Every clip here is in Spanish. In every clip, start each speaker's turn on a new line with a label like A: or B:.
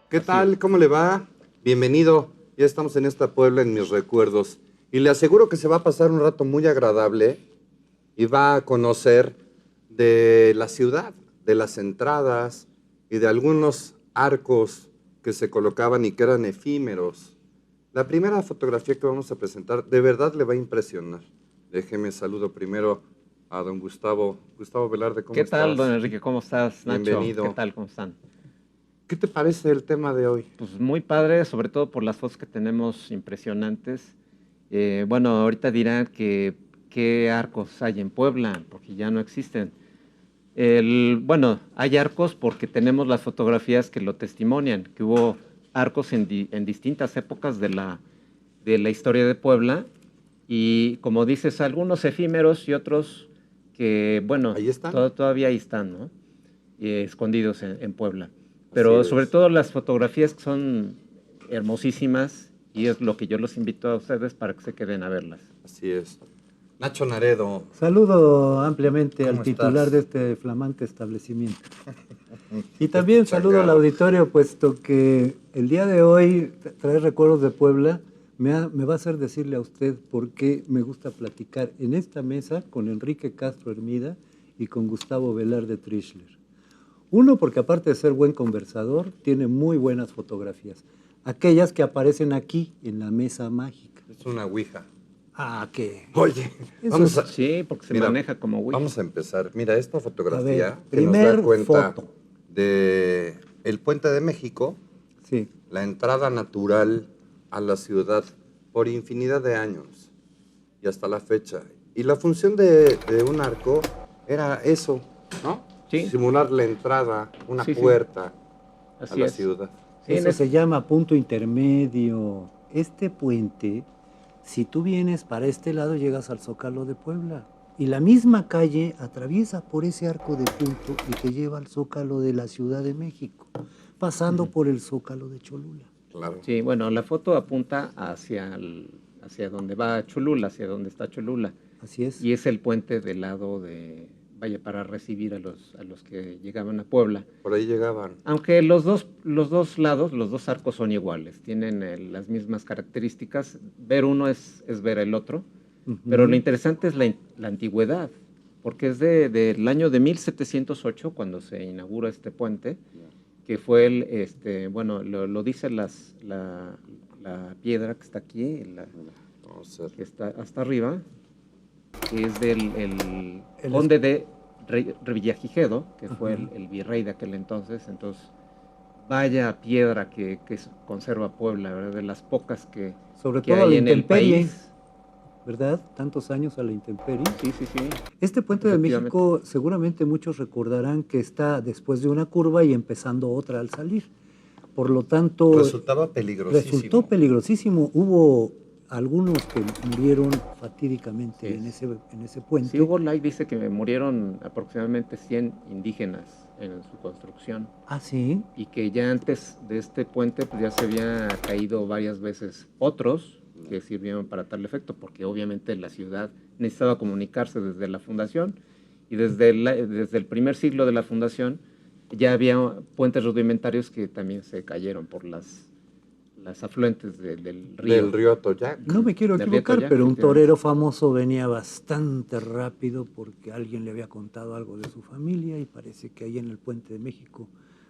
A: ¿Qué tal? ¿Cómo le va? Bienvenido. Ya estamos en esta Puebla en mis recuerdos. Y le aseguro que se va a pasar un rato muy agradable y va a conocer de la ciudad, de las entradas y de algunos arcos que se colocaban y que eran efímeros. La primera fotografía que vamos a presentar de verdad le va a impresionar. Déjeme saludo primero a don Gustavo. Gustavo Velarde, ¿cómo estás?
B: ¿Qué tal, don Enrique? ¿Cómo estás, Nacho?
A: Bienvenido.
B: ¿Qué tal? ¿Cómo están?
A: ¿Qué te parece el tema de hoy?
B: Pues muy padre, sobre todo por las fotos que tenemos impresionantes. Bueno, ahorita dirán que qué arcos hay en Puebla, porque ya no existen. Bueno, hay arcos porque tenemos las fotografías que lo testimonian, que hubo arcos en distintas épocas de la historia de Puebla, y como dices, algunos efímeros y otros que, bueno,
A: Ahí están.
B: todavía ahí están, ¿no? Escondidos en Puebla. Pero sobre todo las fotografías que son hermosísimas, y es lo que yo los invito a ustedes para que se queden a verlas.
A: Así es. Nacho Naredo.
C: Saludo ampliamente al
A: ¿Cómo
C: titular
A: estás?
C: de este flamante establecimiento. Y también saludo al auditorio, puesto que el día de hoy traer recuerdos de Puebla me va a hacer decirle a usted por qué me gusta platicar en esta mesa con Enrique Castro Hermida y con Gustavo Velarde Trischler. Uno, porque aparte de ser buen conversador, tiene muy buenas fotografías. Aquellas que aparecen aquí en la mesa mágica.
A: Es una ouija.
C: Ah, ¿qué?
A: Oye,
B: vamos a... Sí, porque se maneja como ouija.
A: Vamos a empezar. Mira, esta fotografía
C: ver,
A: que nos da cuenta
C: foto
A: de el Puente de México,
C: sí,
A: la entrada natural a la ciudad por infinidad de años y hasta la fecha. Y la función de un arco era eso, ¿no?
B: Sí.
A: Simular la entrada, una puerta a la ciudad.
C: Sí, eso se llama punto intermedio. Este puente, si tú vienes para este lado, llegas al Zócalo de Puebla. Y la misma calle atraviesa por ese arco de punto y te lleva al Zócalo de la Ciudad de México, pasando por el Zócalo de Cholula.
A: Claro.
B: Sí, bueno, la foto apunta hacia donde va Cholula, hacia donde está Cholula.
C: Así es.
B: Y es el puente del lado de... vaya, para recibir a los que llegaban a Puebla.
A: Por ahí llegaban.
B: Aunque los dos lados, los dos arcos son iguales, tienen las mismas características. Ver uno es ver el otro, pero lo interesante es la antigüedad, porque es del año de 1708, cuando se inaugura este puente, que fue bueno, lo dice la piedra que está aquí, que está hasta arriba, que es del conde de Revillagigedo, que fue el virrey de aquel entonces. Vaya piedra que conserva Puebla, ¿verdad? De las pocas que
C: sobre todo
B: hay en el país,
C: ¿verdad? Tantos años a la intemperie.
B: Sí.
C: Este puente de México, seguramente muchos recordarán que está después de una curva y empezando otra al salir. Por lo tanto...
A: resultó peligrosísimo.
C: Hubo algunos que murieron fatídicamente en ese puente.
B: Sí, Hugo Light dice que murieron aproximadamente 100 indígenas en su construcción.
C: ¿Ah, sí?
B: Y que ya antes de este puente pues ya se había caído varias veces otros que sirvieron para tal efecto, porque obviamente la ciudad necesitaba comunicarse desde la fundación, y desde el primer siglo de la fundación ya había puentes rudimentarios que también se cayeron por las afluentes del río.
A: Del río Atoyac.
C: No me quiero equivocar, pero un torero famoso venía bastante rápido porque alguien le había contado algo de su familia, y parece que ahí en el Puente de México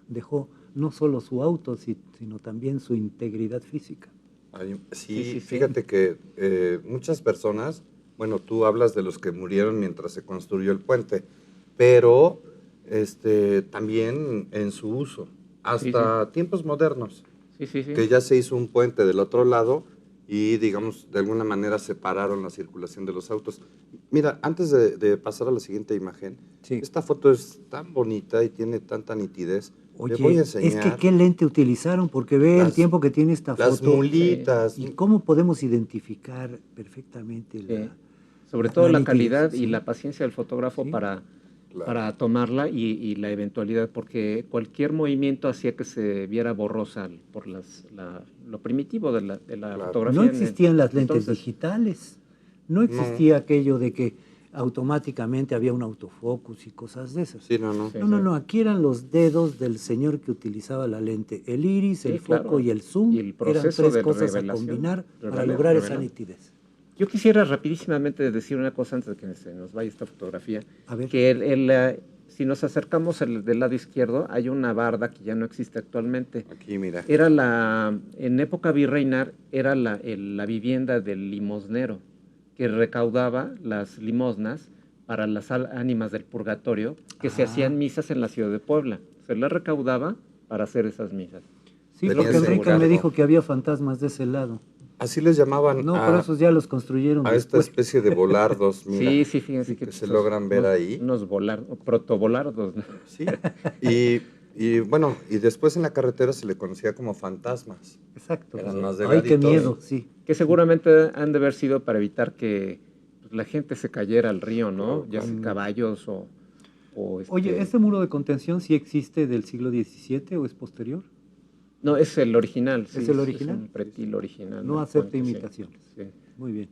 C: dejó no solo su auto, sino también su integridad física.
A: Sí, fíjate que muchas personas, bueno, tú hablas de los que murieron mientras se construyó el puente, pero también en su uso, hasta tiempos modernos. Que ya se hizo un puente del otro lado y, digamos, de alguna manera separaron la circulación de los autos. Mira, antes de pasar a la siguiente imagen, esta foto es tan bonita y tiene tanta nitidez.
C: Oye,
A: le voy a enseñar,
C: es que qué lente utilizaron, porque ve el tiempo que tiene esta foto.
A: Las mulitas.
C: Y cómo podemos identificar perfectamente
B: sobre todo la calidad y la paciencia del fotógrafo para
A: Claro.
B: para tomarla y la eventualidad, porque cualquier movimiento hacía que se viera borrosa por lo primitivo de la
A: Claro.
B: fotografía.
C: No existían las lentes
B: entonces,
C: digitales, no existía aquello de que automáticamente había un autofocus y cosas de esas.
A: Sí, no.
B: Sí.
C: No, aquí eran los dedos del señor que utilizaba la lente, el iris,
B: Sí,
C: el foco
B: claro.
C: y el zoom,
B: Y el
C: eran
B: proceso
C: tres
B: de
C: cosas a
B: revelación,
C: combinar para lograr esa nitidez.
B: Yo quisiera rapidísimamente decir una cosa antes de que se nos vaya esta fotografía,
C: A ver.
B: que si nos acercamos del lado izquierdo, hay una barda que ya no existe actualmente.
A: Aquí, mira.
B: En época virreinal, era la vivienda del limosnero, que recaudaba las limosnas para las ánimas del purgatorio, que se hacían misas en la ciudad de Puebla. Se las recaudaba para hacer esas misas.
C: Sí,
A: Tenía
C: porque
A: ese
C: Enrique me
A: encargo.
C: dijo que había fantasmas de ese lado.
A: Así les llamaban
C: No, pero esos ya los construyeron
A: a esta
C: después.
A: especie de volardos, mira.
B: Sí, fíjense
A: que
B: que
A: se logran ver ahí.
B: Unos protovolardos, ¿no?
A: Sí. Y bueno, y después en la carretera se le conocía como fantasmas.
C: Exacto.
A: Eran más
C: Ay, qué
A: delgaditos.
C: miedo, sí.
B: Que seguramente han de haber sido para evitar que pues, la gente se cayera al río, ¿no? Ya sea caballos o
C: Oye, ¿este muro de contención sí existe del siglo XVII o es posterior?
B: No, es el original.
C: ¿Es el original?
B: Es un pretil original.
C: No
B: del
C: acepta
B: puente, sí.
C: imitaciones.
B: Sí.
C: Muy bien.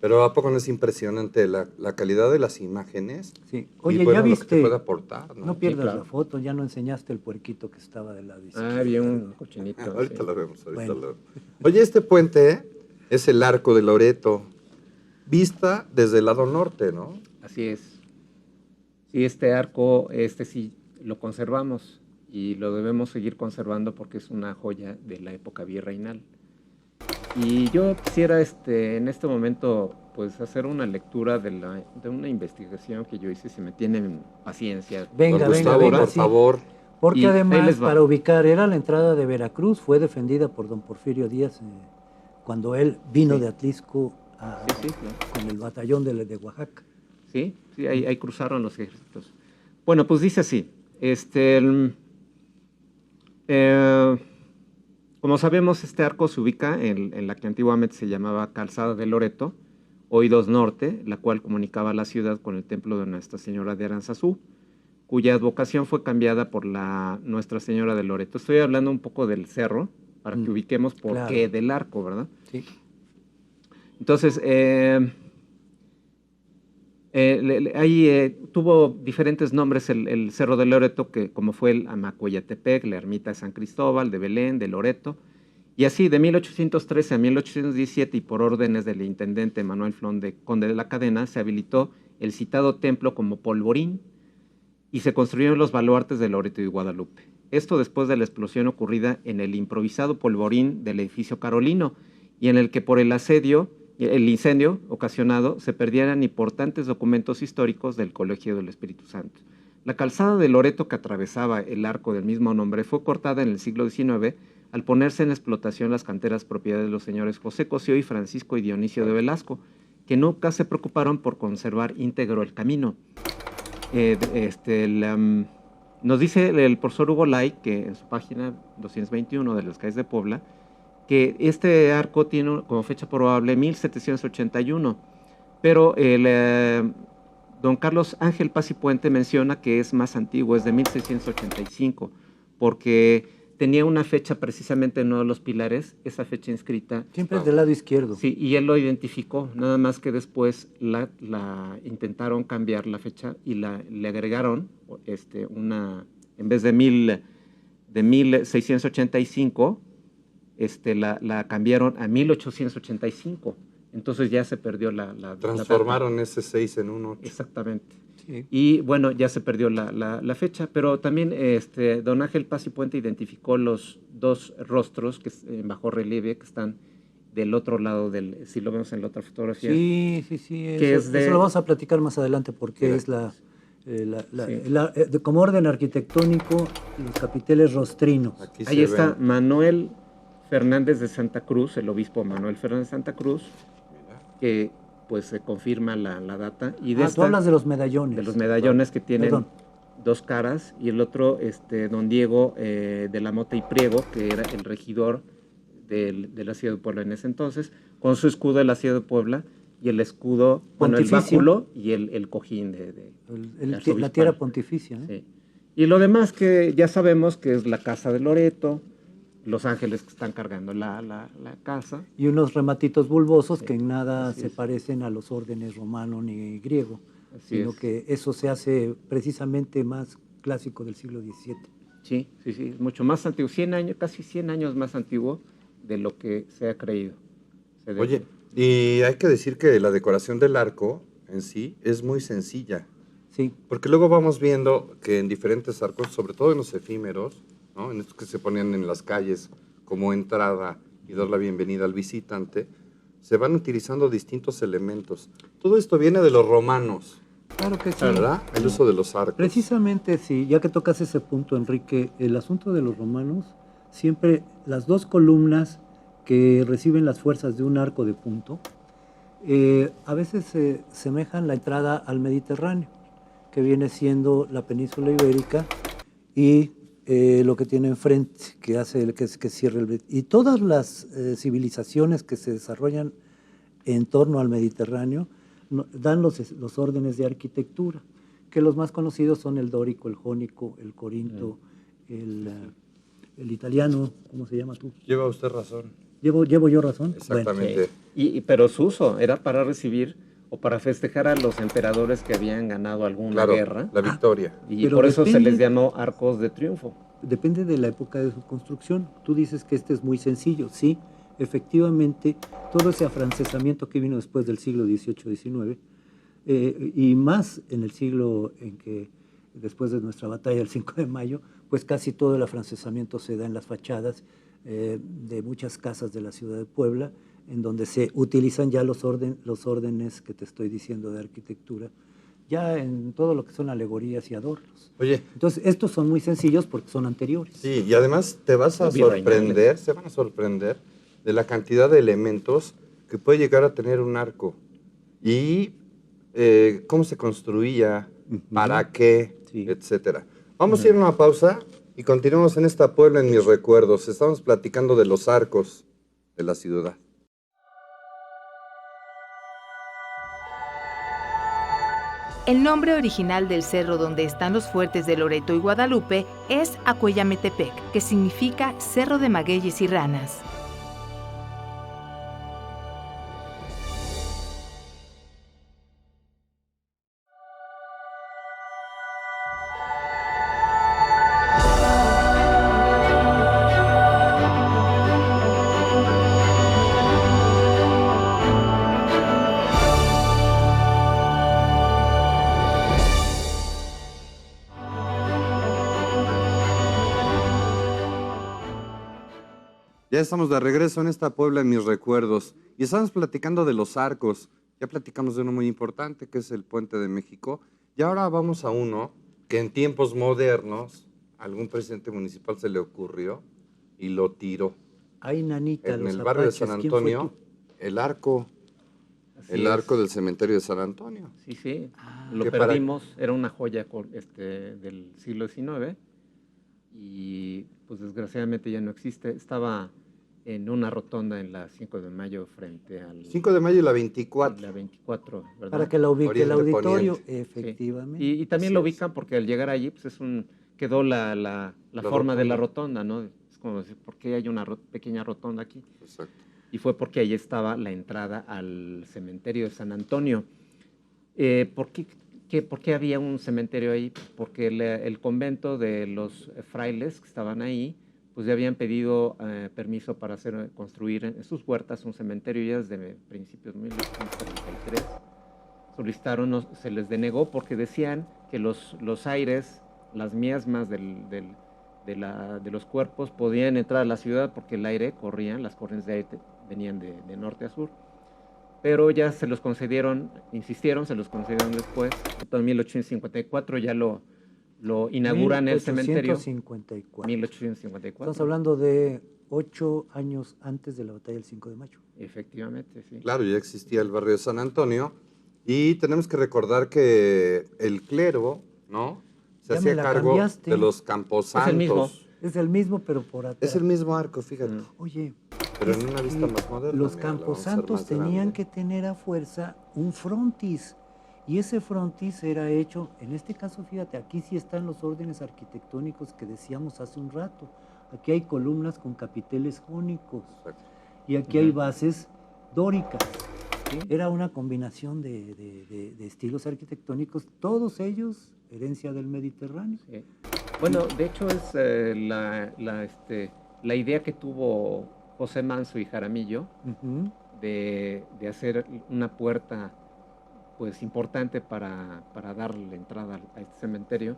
A: Pero ¿a poco no es impresionante la calidad de las imágenes?
C: Sí.
A: Y,
C: Oye,
A: bueno,
C: ya
A: lo que te
C: viste.
A: puede aportar, ¿no?
C: No pierdas
B: claro.
C: la foto, ya no enseñaste el puerquito que estaba del lado izquierdo.
B: Había un cochinito.
A: Ahorita
B: sí.
A: lo vemos,
C: Bueno.
A: lo vemos. Oye, este puente es el Arco de Loreto, vista desde el lado norte, ¿no?
B: Así es. Sí, este arco, sí lo conservamos y lo debemos seguir conservando porque es una joya de la época virreinal. Y yo quisiera en este momento pues hacer una lectura de una investigación que yo hice, si me tienen paciencia.
C: Venga,
A: Don Gustavo,
C: venga,
A: por
C: sí.
A: favor.
C: Porque
B: Y ahí
C: además,
B: les va.
C: para ubicar, era la entrada de Veracruz, fue defendida por don Porfirio Díaz cuando él vino
B: Sí.
C: de Atlisco
B: Sí, claro.
C: con el batallón de Oaxaca.
B: Sí, ahí cruzaron los ejércitos. Bueno, pues dice así. Como sabemos, este arco se ubica en la que antiguamente se llamaba Calzada de Loreto, hoy 2 Norte, la cual comunicaba la ciudad con el templo de Nuestra Señora de Aranzazú, cuya advocación fue cambiada por la Nuestra Señora de Loreto. Estoy hablando un poco del cerro, para que ubiquemos por
C: claro.
B: qué del arco, ¿verdad?
C: Sí.
B: Entonces, ahí tuvo diferentes nombres el Cerro de Loreto, que como fue el Amacoyatepec, la ermita de San Cristóbal, de Belén, de Loreto, y así de 1813 a 1817 y por órdenes del intendente Manuel Flón de Conde de la Cadena, se habilitó el citado templo como polvorín y se construyeron los baluartes de Loreto y Guadalupe. Esto después de la explosión ocurrida en el improvisado polvorín del edificio Carolino y en el que por el incendio ocasionado se perdieran importantes documentos históricos del Colegio del Espíritu Santo. La calzada de Loreto que atravesaba el arco del mismo nombre fue cortada en el siglo XIX al ponerse en explotación las canteras propiedad de los señores José Cosío y Francisco y Dionisio de Velasco, que nunca se preocuparon por conservar íntegro el camino. Nos dice el profesor Hugo Lay, que en su página 221 de las calles de Puebla, que este arco tiene como fecha probable 1781, pero don Carlos Ángel Paz y Puente menciona que es más antiguo, es de 1685, porque tenía una fecha precisamente en uno de los pilares, esa fecha inscrita.
C: Siempre es del lado izquierdo.
B: Sí, y él lo identificó, nada más que después la intentaron cambiar la fecha y le agregaron en vez de 1685, la cambiaron a 1885. Entonces ya se perdió la
A: Transformaron ese 6 en un 8.
B: Exactamente.
C: Sí.
B: Y bueno, ya se perdió la fecha, pero también don Ángel Paz y Puente identificó los 2 rostros que en bajo relieve que están del otro lado si lo vemos en la otra fotografía.
C: Sí.
B: Que
C: Eso lo vamos a platicar más adelante porque es como orden arquitectónico, los capiteles rostrinos.
A: Aquí
B: Ahí
A: se
B: está
A: ven.
B: Manuel Fernández de Santa Cruz, el obispo Manuel Fernández de Santa Cruz, que pues se confirma la data. Y
C: Tú hablas de los medallones.
B: De los medallones que tienen
C: Perdón.
B: 2 caras, y el otro, don Diego de la Mota y Priego, que era el regidor de la ciudad de Puebla en ese entonces, con su escudo de la ciudad de Puebla, y el escudo, bueno, el
C: Pontificio.
B: báculo y el cojín
C: La
B: arzobispal.
C: tierra pontificia. ¿eh?
B: Sí. Y lo demás que ya sabemos que es la casa de Loreto, los ángeles que están cargando la casa.
C: Y unos rematitos bulbosos
B: Sí,
C: que en nada
B: así
C: se
B: es.
C: parecen a los órdenes romano ni griego,
B: Así
C: sino
B: es.
C: que eso se hace precisamente más clásico del siglo XVII.
B: Sí, sí, sí, es mucho más antiguo, 100 años, casi 100 años más antiguo de lo que se ha creído.
A: Oye, y hay que decir que la decoración del arco en sí es muy sencilla,
C: Sí,
A: porque luego vamos viendo que en diferentes arcos, sobre todo en los efímeros, ¿no? En estos que se ponían en las calles como entrada y dar la bienvenida al visitante, se van utilizando distintos elementos. Todo esto viene de los romanos,
C: claro que sí.
A: ¿verdad? El uso de los arcos.
C: Precisamente, sí, ya que tocas ese punto, Enrique, el asunto de los romanos, siempre las dos columnas que reciben las fuerzas de un arco de punto, a veces se semejan la entrada al Mediterráneo, que viene siendo la península ibérica y lo que tiene enfrente, que hace que cierra el... Y todas las civilizaciones que se desarrollan en torno al Mediterráneo dan los órdenes de arquitectura, que los más conocidos son el dórico, el jónico, el corinto, el italiano, ¿cómo se llama tú?
A: Lleva usted razón.
C: ¿Llevo yo razón?
A: Exactamente.
B: Pero su uso era para recibir o para festejar a los emperadores que habían ganado alguna
A: Claro,
B: guerra.
A: la victoria.
B: Y
C: Pero
B: por eso se
C: depende-
B: les llamó arcos de triunfo.
C: Depende de la época de su construcción. Tú dices que este es muy sencillo. Sí, efectivamente, todo ese afrancesamiento que vino después del siglo XVIII-XIX, y más en el siglo en que, después de nuestra batalla del 5 de mayo, pues casi todo el afrancesamiento se da en las fachadas de muchas casas de la ciudad de Puebla, en donde se utilizan ya los órdenes que te estoy diciendo de arquitectura, ya en todo lo que son alegorías y adornos.
A: Oye,
C: Entonces, estos son muy sencillos porque son anteriores.
A: sí, y además te vas a
B: Los virreinales.
A: sorprender, se van a sorprender de la cantidad de elementos que puede llegar a tener un arco. Y cómo se construía,
C: Ujú.
A: para qué,
C: Sí.
A: etcétera. Vamos a ir a una pausa y continuamos en esta Puebla en mis recuerdos. Estamos platicando de los arcos de la ciudad.
D: El nombre original del cerro donde están los fuertes de Loreto y Guadalupe es Acuellametepec, que significa Cerro de Magueyes y Ranas.
A: Ya estamos de regreso en esta Puebla en mis recuerdos y estamos platicando de los arcos. Ya platicamos de uno muy importante que es el Puente de México y ahora vamos a uno que en tiempos modernos a algún presidente municipal se le ocurrió y lo tiró.
C: Ay, nanita,
A: En
C: los
A: el barrio de
C: apaches,
A: San
C: ¿quién fue
A: Antonio,
C: tú?
A: el arco,
B: Así
A: el
B: es.
A: arco del cementerio de San Antonio.
B: Sí, sí.
C: Ah.
B: Lo
A: Que para-
B: perdimos, era una joya del siglo XIX y pues desgraciadamente ya no existe. Estaba en una rotonda en la 5 de mayo frente al
A: 5 de mayo y la 24.
B: la 24, ¿verdad?
C: Para que la ubique el
A: Oriente,
C: auditorio,
A: poniente.
B: Sí.
C: efectivamente.
B: Y también
A: Así
B: lo
A: es.
B: ubican porque al llegar allí pues quedó la forma de la rotonda, ¿no? Es como decir, ¿por qué hay una pequeña rotonda aquí?
A: Exacto.
B: Y fue porque ahí estaba la entrada al cementerio de San Antonio. ¿Por qué había un cementerio ahí? Porque el convento de los frailes que estaban ahí, pues ya habían pedido permiso para construir en sus huertas un cementerio ya desde principios de 1843. Solicitaron, se les denegó porque decían que los aires, las miasmas de los cuerpos podían entrar a la ciudad porque el aire corría, las corrientes de aire venían de norte a sur. Pero ya se los concedieron, insistieron, se los concedieron después. En 1854 ya lo inauguran el cementerio.
C: 1854.
B: 1854.
C: Estamos hablando de 8 años antes de la batalla del 5 de mayo.
B: Efectivamente, sí.
A: Claro, ya existía el barrio de San Antonio y tenemos que recordar que el clero, ¿no? Se
C: Ya me
A: hacía
C: la
A: cargo
C: cambiaste.
A: de los camposantos.
B: Es el mismo.
C: Es el mismo, pero por atrás.
A: Es el mismo arco, fíjate.
B: Mm.
C: Oye,
A: Pero en una vista más moderna.
C: Los
A: mira, la vamos a hacer
C: camposantos
A: más
C: tenían
A: grande.
C: que tener a fuerza un frontis. Y ese frontis era hecho, en este caso, fíjate, aquí sí están los órdenes arquitectónicos que decíamos hace un rato. Aquí hay columnas con capiteles jónicos.
A: Exacto.
C: Y aquí hay
B: Ujú.
C: bases dóricas.
B: Sí.
C: Era una combinación de estilos arquitectónicos, todos ellos herencia del Mediterráneo.
B: Sí. Bueno, de hecho es la idea que tuvo José Manso y Jaramillo
C: Ujú.
B: de hacer una puerta pues importante para darle entrada a este cementerio,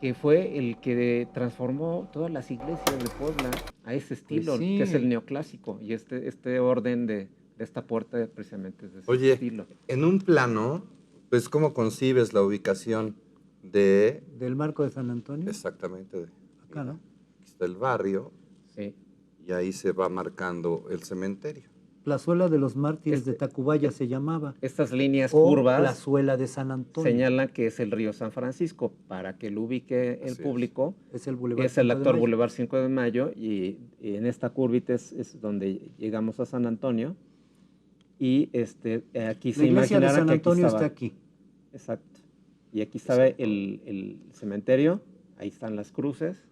B: que fue el que transformó todas las iglesias de Puebla a ese estilo,
C: sí.
B: que es el neoclásico, y este orden de esta puerta precisamente es de ese
A: Oye,
B: estilo.
A: en un plano, pues, ¿cómo concibes la ubicación de
C: Del marco de San Antonio.
A: exactamente?
C: Acá, ¿no?
A: Aquí está el barrio
B: Sí.
A: y ahí se va marcando el cementerio.
C: Plazuela de los Mártires
B: Este-
C: de Tacubaya se llamaba.
B: Estas líneas
C: O
B: curvas
C: Plazuela de San Antonio.
B: señalan que es el río San Francisco, para que lo ubique el
A: Así es.
B: público.
C: Es el Boulevard
B: Es el
C: 5 de
B: actual
C: Mayo.
B: Boulevard 5 de Mayo y en esta curvita es donde llegamos a San Antonio y aquí
C: La
B: se
C: iglesia de
B: imaginarán
C: San
B: que aquí
C: Antonio
B: estaba,
C: está aquí.
B: exacto, y aquí estaba el cementerio, ahí están las cruces,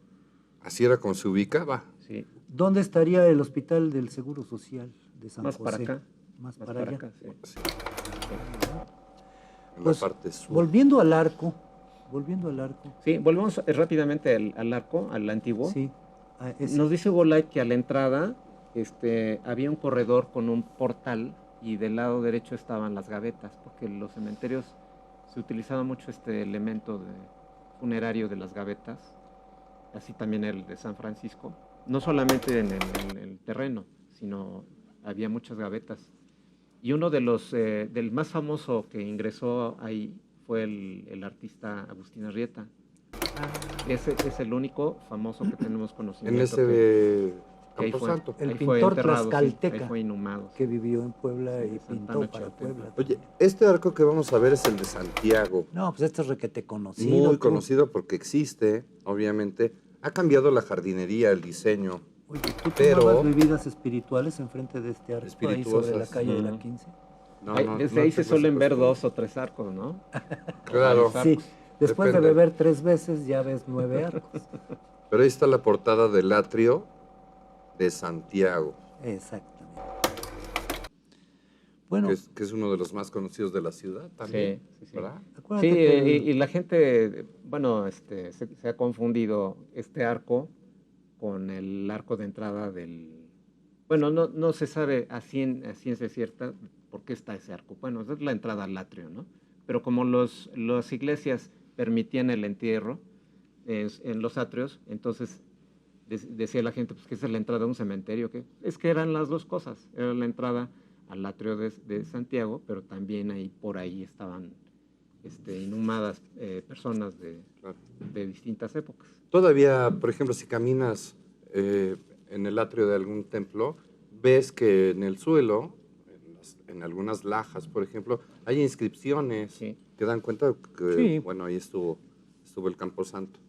A: Así era como se ubicaba.
B: sí,
C: ¿Dónde estaría el Hospital del Seguro Social de San
B: más
C: José?
B: para acá,
C: Más
B: más
C: para
B: para
C: allá.
B: acá, sí.
A: Sí, en
C: Pues,
A: la parte sur.
C: volviendo al arco,
B: Sí, volvemos rápidamente al arco, al antiguo.
C: sí,
B: Nos dice Golay que a la entrada había un corredor con un portal y del lado derecho estaban las gavetas, porque en los cementerios se utilizaba mucho este elemento funerario de las gavetas, así también el de San Francisco, no solamente en el terreno, sino había muchas gavetas. Y uno de los, del más famoso que ingresó ahí fue el artista Agustín Arrieta. Ese es el único famoso que tenemos conocimiento.
A: En ese
B: que ahí fue.
A: Camposanto.
C: El
B: Ahí fue
C: pintor
B: enterrado, sí,
C: tlaxcalteca
B: ahí fue inhumado.
C: que vivió en Puebla
B: Sí,
C: y
B: Santana
C: pintó para
B: Chiautempan.
C: Puebla.
A: Oye, este arco que vamos a ver es el de Santiago.
C: No, pues este es requete conocido.
A: Muy
C: tú.
A: conocido porque existe, obviamente. Ha cambiado la jardinería, el diseño.
C: Oye, ¿tú
A: pero-
C: tomabas bebidas espirituales enfrente de este arco ahí sobre la
A: Espirituosas.
C: calle de la
B: Ujú.
C: 15?
A: No,
B: Ahí-
A: no,
B: desde
A: no
B: ahí se
A: tengo
B: suelen
A: esa
B: ver
A: costumbre.
B: 2 o 3 arcos, ¿no?
A: Claro.
B: O varios
C: Sí,
B: arcos.
C: después de
A: Depende.
C: beber 3 veces ya ves 9 arcos.
A: Pero ahí está la portada del atrio de Santiago,
C: Exactamente. Bueno,
A: que es uno de los más conocidos de la ciudad también.
B: Sí, sí, sí.
A: ¿Verdad?
C: acuérdate
B: Sí,
C: que
B: y la gente, bueno, se ha confundido este arco con el arco de entrada del... Bueno, no se sabe a ciencia cierta por qué está ese arco. Bueno, es la entrada al atrio, ¿no? Pero como las iglesias permitían el entierro en los atrios, entonces decía la gente pues, que esa es la entrada a un cementerio. Que es que eran las dos cosas. Era la entrada al atrio de Santiago, pero también ahí por ahí estaban inhumadas personas
A: Claro.
B: de distintas épocas.
A: Todavía, por ejemplo, si caminas en el atrio de algún templo, ves que en el suelo, en algunas lajas, por ejemplo, hay inscripciones
B: Sí.
A: que dan cuenta que,
C: Sí.
A: bueno, ahí estuvo el Camposanto.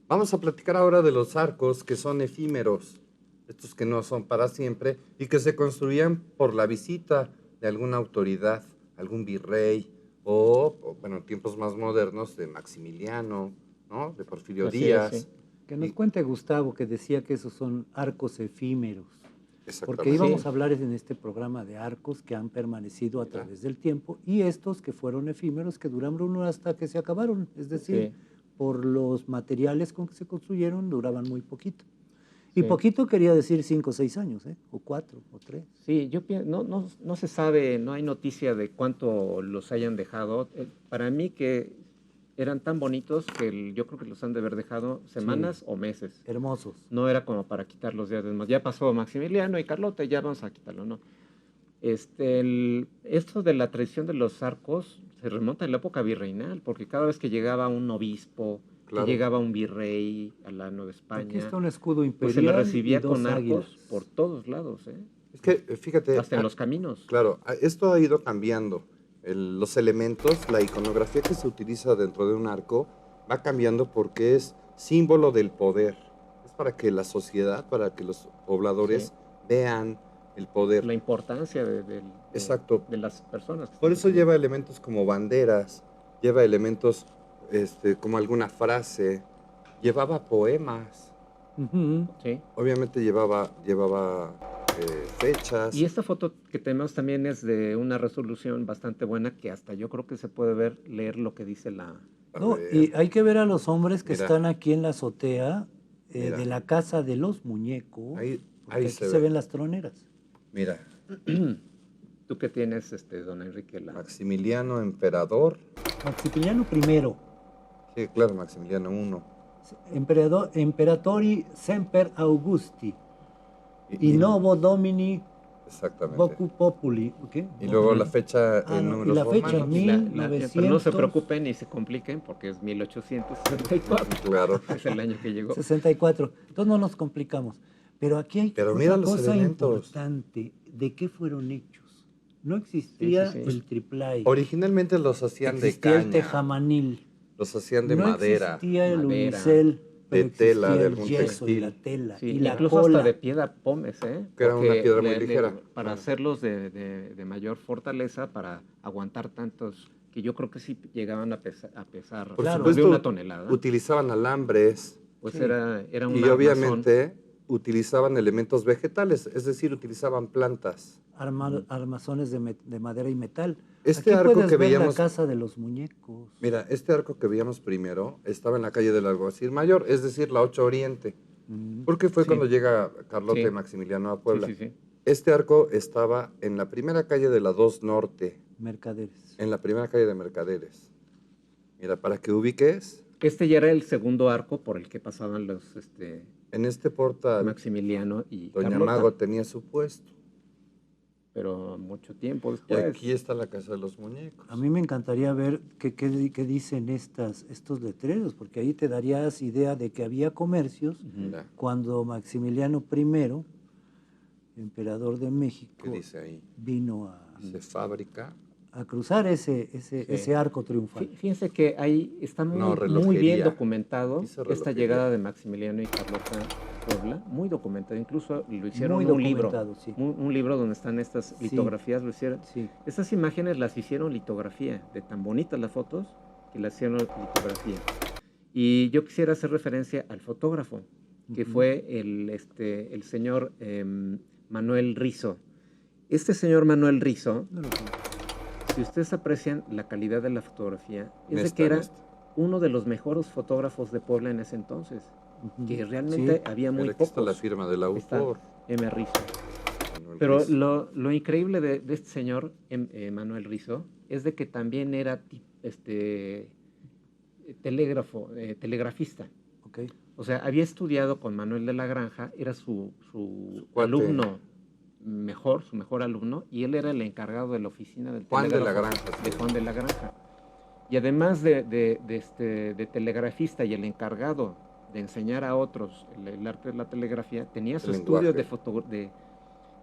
A: Vamos a platicar ahora de los arcos que son efímeros, estos que no son para siempre y que se construían por la visita de alguna autoridad, algún virrey o bueno, en tiempos más modernos de Maximiliano, ¿no? De Porfirio
B: Así es,
A: Díaz.
B: sí.
C: que nos
A: y-
C: cuente Gustavo que decía que esos son arcos efímeros. Porque
A: Exactamente.
C: íbamos
B: Sí.
C: a hablar en este programa de arcos que han permanecido a través del tiempo y estos que fueron efímeros que duraron hasta que se acabaron. Es decir,
B: Sí.
C: por los materiales con que se construyeron duraban muy poquito. Y
B: Sí.
C: poquito quería decir 5 o 6 años, o 4 o 3.
B: Sí, yo pienso, no se sabe, no hay noticia de cuánto los hayan dejado. Para mí que eran tan bonitos que yo creo que los han de haber dejado semanas o meses.
C: Hermosos.
B: No era como para quitarlos ya después. Ya pasó Maximiliano y Carlota, ya vamos a quitarlo, ¿no? Esto de la tradición de los arcos se remonta a la época virreinal, porque cada vez que llegaba un obispo,
A: Claro.
B: que llegaba un virrey a la Nueva
C: Aquí
B: España,
C: está un escudo
B: pues se le
C: imperial
B: recibía
C: y 2
B: con arcos
C: águilas.
B: por todos lados, ¿eh?
A: Es que, fíjate,
B: Hasta en los caminos.
A: claro, esto ha ido cambiando. Los elementos, la iconografía que se utiliza dentro de un arco va cambiando porque es símbolo del poder. Es para que la sociedad, para que los pobladores
B: Sí.
A: vean el poder.
B: La importancia
A: Exacto.
B: de las personas.
A: Por eso lleva elementos como banderas, lleva elementos como alguna frase, llevaba poemas,
C: Ujú.
B: Sí.
A: obviamente llevaba fechas.
B: Y esta foto que tenemos también es de una resolución bastante buena que hasta yo creo que se puede leer lo que dice la...
A: A
C: No,
A: ver,
C: y hay que ver a los hombres que
A: Mira.
C: están aquí en la azotea
A: Mira.
C: de la casa de los muñecos.
A: Ahí
C: porque aquí
A: se
C: se
A: ve.
C: ven las troneras.
A: Mira,
B: ¿Tú qué tienes, don Enrique?
A: Maximiliano Emperador.
C: Maximiliano I,
A: Sí, claro, Maximiliano I.
C: Imperatori Semper Augusti,
A: Y-
C: y Novo Domini
A: Exactamente.
C: Vocu Populi. ¿Qué?
A: Y luego la fecha
C: Ah,
A: en
C: no, y
A: números
C: la fecha,
A: romanos.
B: Pero no se
C: 1900.
B: preocupen ni se compliquen porque es 1864.
A: Claro.
B: Es el año que llegó.
C: 64. Entonces no nos complicamos. Pero aquí hay
A: Pero
C: otra
A: mira los
C: cosa
A: elementos.
C: importante. ¿De qué fueron hechos? No existía
B: Sí, sí, sí.
C: el triplay.
A: Originalmente los hacían de
C: Existía el
A: caña,
C: tejamanil.
A: los hacían de
C: no
A: madera.
C: existía el
B: Madera,
C: unicel, pero
A: tela,
C: existía
A: de
C: el
A: algún
C: yeso y
A: textil.
C: la tela
B: Sí,
C: y la
B: incluso
C: cola.
B: hasta de piedra pómez, ¿eh?
A: Que era una
B: Porque
A: piedra muy ligera.
B: para
A: Ah.
B: hacerlos de mayor fortaleza, para aguantar tantos, que yo creo que sí llegaban a pesar
A: Por
C: Claro.
A: supuesto,
B: una tonelada.
A: utilizaban alambres
B: Pues
C: Sí.
B: era un
A: y obviamente utilizaban elementos vegetales, es decir, utilizaban plantas.
C: Armazones de madera y metal.
A: Este
C: Aquí
A: arco
C: puedes
A: que
C: ver
A: veíamos-
C: la casa de los muñecos.
A: Mira, este arco que veíamos primero estaba en la calle del Alguacil Mayor, es decir, la 8 Oriente, porque fue
B: Sí.
A: cuando llega Carlota
B: Sí.
A: y Maximiliano a Puebla.
B: Sí, sí, sí.
A: Este arco estaba en la primera calle de la 2 Norte,
C: Mercaderes.
A: en la primera calle de Mercaderes. Mira, para que ubiques,
B: Este ya era el segundo arco por el que pasaban los
A: en este portal,
B: Maximiliano y
A: Doña
B: Carlota,
A: Mago tenía su puesto.
B: pero mucho tiempo
A: Y
B: después.
A: aquí está la casa de los muñecos.
C: A mí me encantaría ver qué dicen estos letreros, porque ahí te darías idea de que había comercios
A: Mira,
C: cuando Maximiliano I, emperador de México,
A: ¿qué dice ahí?
C: vino
A: Dice fábrica.
C: a cruzar ese arco triunfal.
B: Fíjense que ahí está
A: No,
B: muy
A: relojería.
B: bien documentado
A: Dice
B: esta
A: relojería.
B: llegada de Maximiliano y Carlota a Puebla, muy documentado, incluso lo hicieron
C: Muy
B: un libro,
C: documentado, sí.
B: un libro donde están estas
C: Sí.
B: litografías, lo hicieron.
C: Sí.
B: Estas imágenes las hicieron litografía, de tan bonitas las fotos que las hicieron litografía. Y yo quisiera hacer referencia al fotógrafo, que
C: Ujú.
B: fue el señor Manuel Rizo. Este señor Manuel Rizo,
C: No lo conozco.
B: si ustedes aprecian la calidad de la fotografía, es de
A: Nesta,
B: que era
A: Nesta.
B: uno de los mejores fotógrafos de Puebla en ese entonces,
C: Ujú.
B: que realmente
C: Sí.
B: había muy
A: Mira, aquí está
B: pocos.
A: la firma del
B: Ahí está,
A: autor.
B: M. Rizo.
A: Manuel
B: Pero
A: Rizo.
B: lo increíble de este señor, Manuel Rizo, es de que también era telegrafista.
C: Ok.
B: O sea, había estudiado con Manuel de la Granja, era su
A: cuate.
B: alumno mejor, su mejor alumno, y él era el encargado de la oficina del
A: Juan de la
B: telégrafo
A: Granja.
B: de
A: sí.
B: Juan de la Granja. Y además de telegrafista y el encargado de enseñar a otros el arte de la telegrafía, tenía su
A: El
B: estudio
A: lenguaje.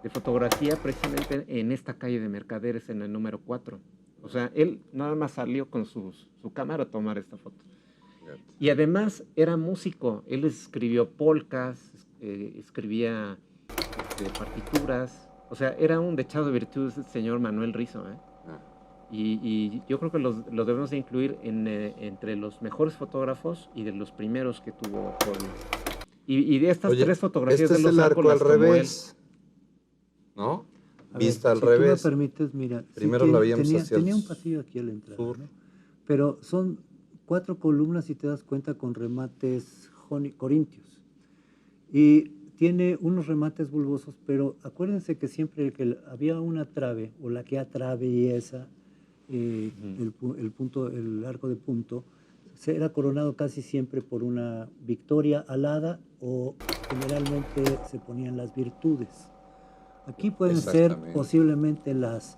B: de fotografía precisamente en esta calle de Mercaderes, en el número 4. O sea, él nada más salió con su cámara a tomar esta foto.
A: Fíjate.
B: Y además era músico, él escribió polcas, escribía partituras, o sea, era un dechado de virtudes el señor Manuel Rizo, ¿eh?
A: Ah,
B: Y yo creo que lo debemos de incluir entre los mejores fotógrafos y de los primeros que tuvo Puebla. Y de estas
A: Oye,
B: tres fotografías
A: este
B: de
A: es
B: los
A: el arco
B: arcos,
A: al
B: las tomó él.
A: revés, ¿no?
C: A ver,
A: Vista al
C: si
A: revés.
C: tú me permites, mira.
A: Primero la veíamos
C: tenía,
A: hacia el
C: tenía un pasillo aquí a la entrada,
A: sur.
C: ¿no? Pero son 4 columnas, si te das cuenta, con remates corintios. Y tiene unos remates bulbosos, pero acuérdense que siempre que había una trave, o la que atraviesa el arco de punto, era coronado casi siempre por una victoria alada, o generalmente se ponían las virtudes. Aquí pueden ser
A: Exactamente.
C: posiblemente las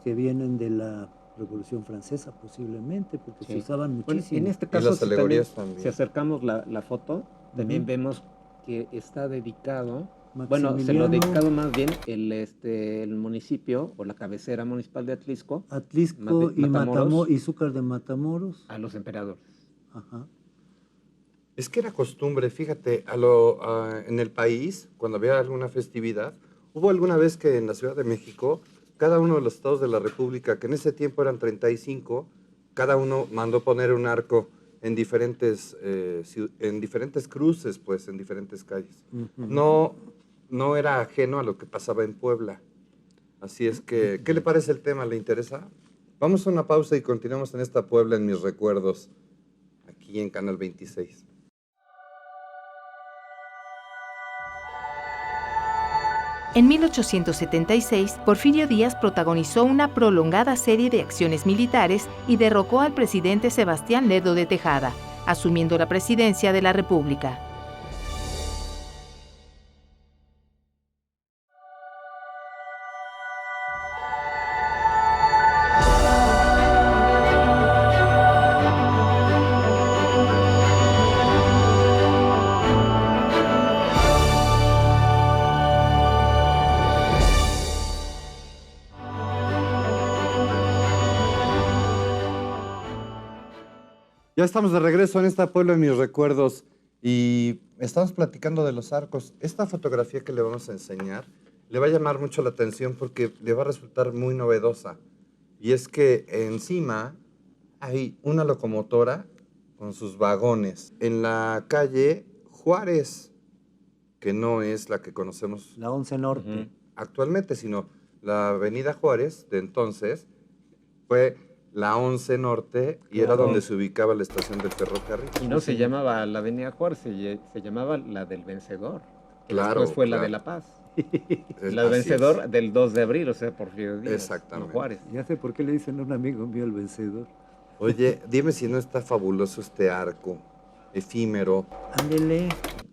C: que vienen de la Revolución Francesa, posiblemente, porque se
B: Sí.
C: usaban
B: Bueno,
C: muchísimo.
B: en este
A: Y
B: caso,
A: las
B: si,
A: alegorías también.
B: si acercamos la foto, también
C: Ujú.
B: vemos que está dedicado, bueno, se
C: Maximiliano
B: lo dedicado más bien el municipio o la cabecera municipal de Atlisco
C: Atlisco y,
B: Matamoros.
C: y Zúcar de Matamoros.
B: a los emperadores.
C: Ajá.
A: Es que era costumbre, fíjate, en el país, cuando había alguna festividad, hubo alguna vez que en la Ciudad de México, cada uno de los estados de la República, que en ese tiempo eran 35, cada uno mandó poner un arco en diferentes cruces, pues, en diferentes calles. No, no era ajeno a lo que pasaba en Puebla. Así es que, ¿qué le parece el tema? ¿Le interesa? Vamos a una pausa y continuamos en esta Puebla en mis recuerdos, aquí en Canal 26.
D: En 1876, Porfirio Díaz protagonizó una prolongada serie de acciones militares y derrocó al presidente Sebastián Lerdo de Tejada, asumiendo la presidencia de la República.
A: Ya estamos de regreso en esta Puebla en mis recuerdos y estamos platicando de los arcos. Esta fotografía que le vamos a enseñar le va a llamar mucho la atención porque le va a resultar muy novedosa. Y es que encima hay una locomotora con sus vagones en la calle Juárez, que no es la que conocemos
C: La 11 Norte.
A: actualmente, sino la avenida Juárez de entonces fue la 11 Norte y era
C: Claro.
A: donde se ubicaba la estación del ferrocarril.
B: Y no se llamaba la Avenida Juárez, se llamaba la del Vencedor. Que
A: Claro,
B: después fue la
A: claro.
B: de La Paz.
A: Es-
B: La
A: así
B: Vencedor
A: es.
B: del 2 de abril, o sea, Porfirio Díaz.
A: Exactamente.
B: No Juárez.
C: Ya sé por qué le dicen a un amigo mío el vencedor.
A: Oye, dime si no está fabuloso este arco efímero,
C: Ándele,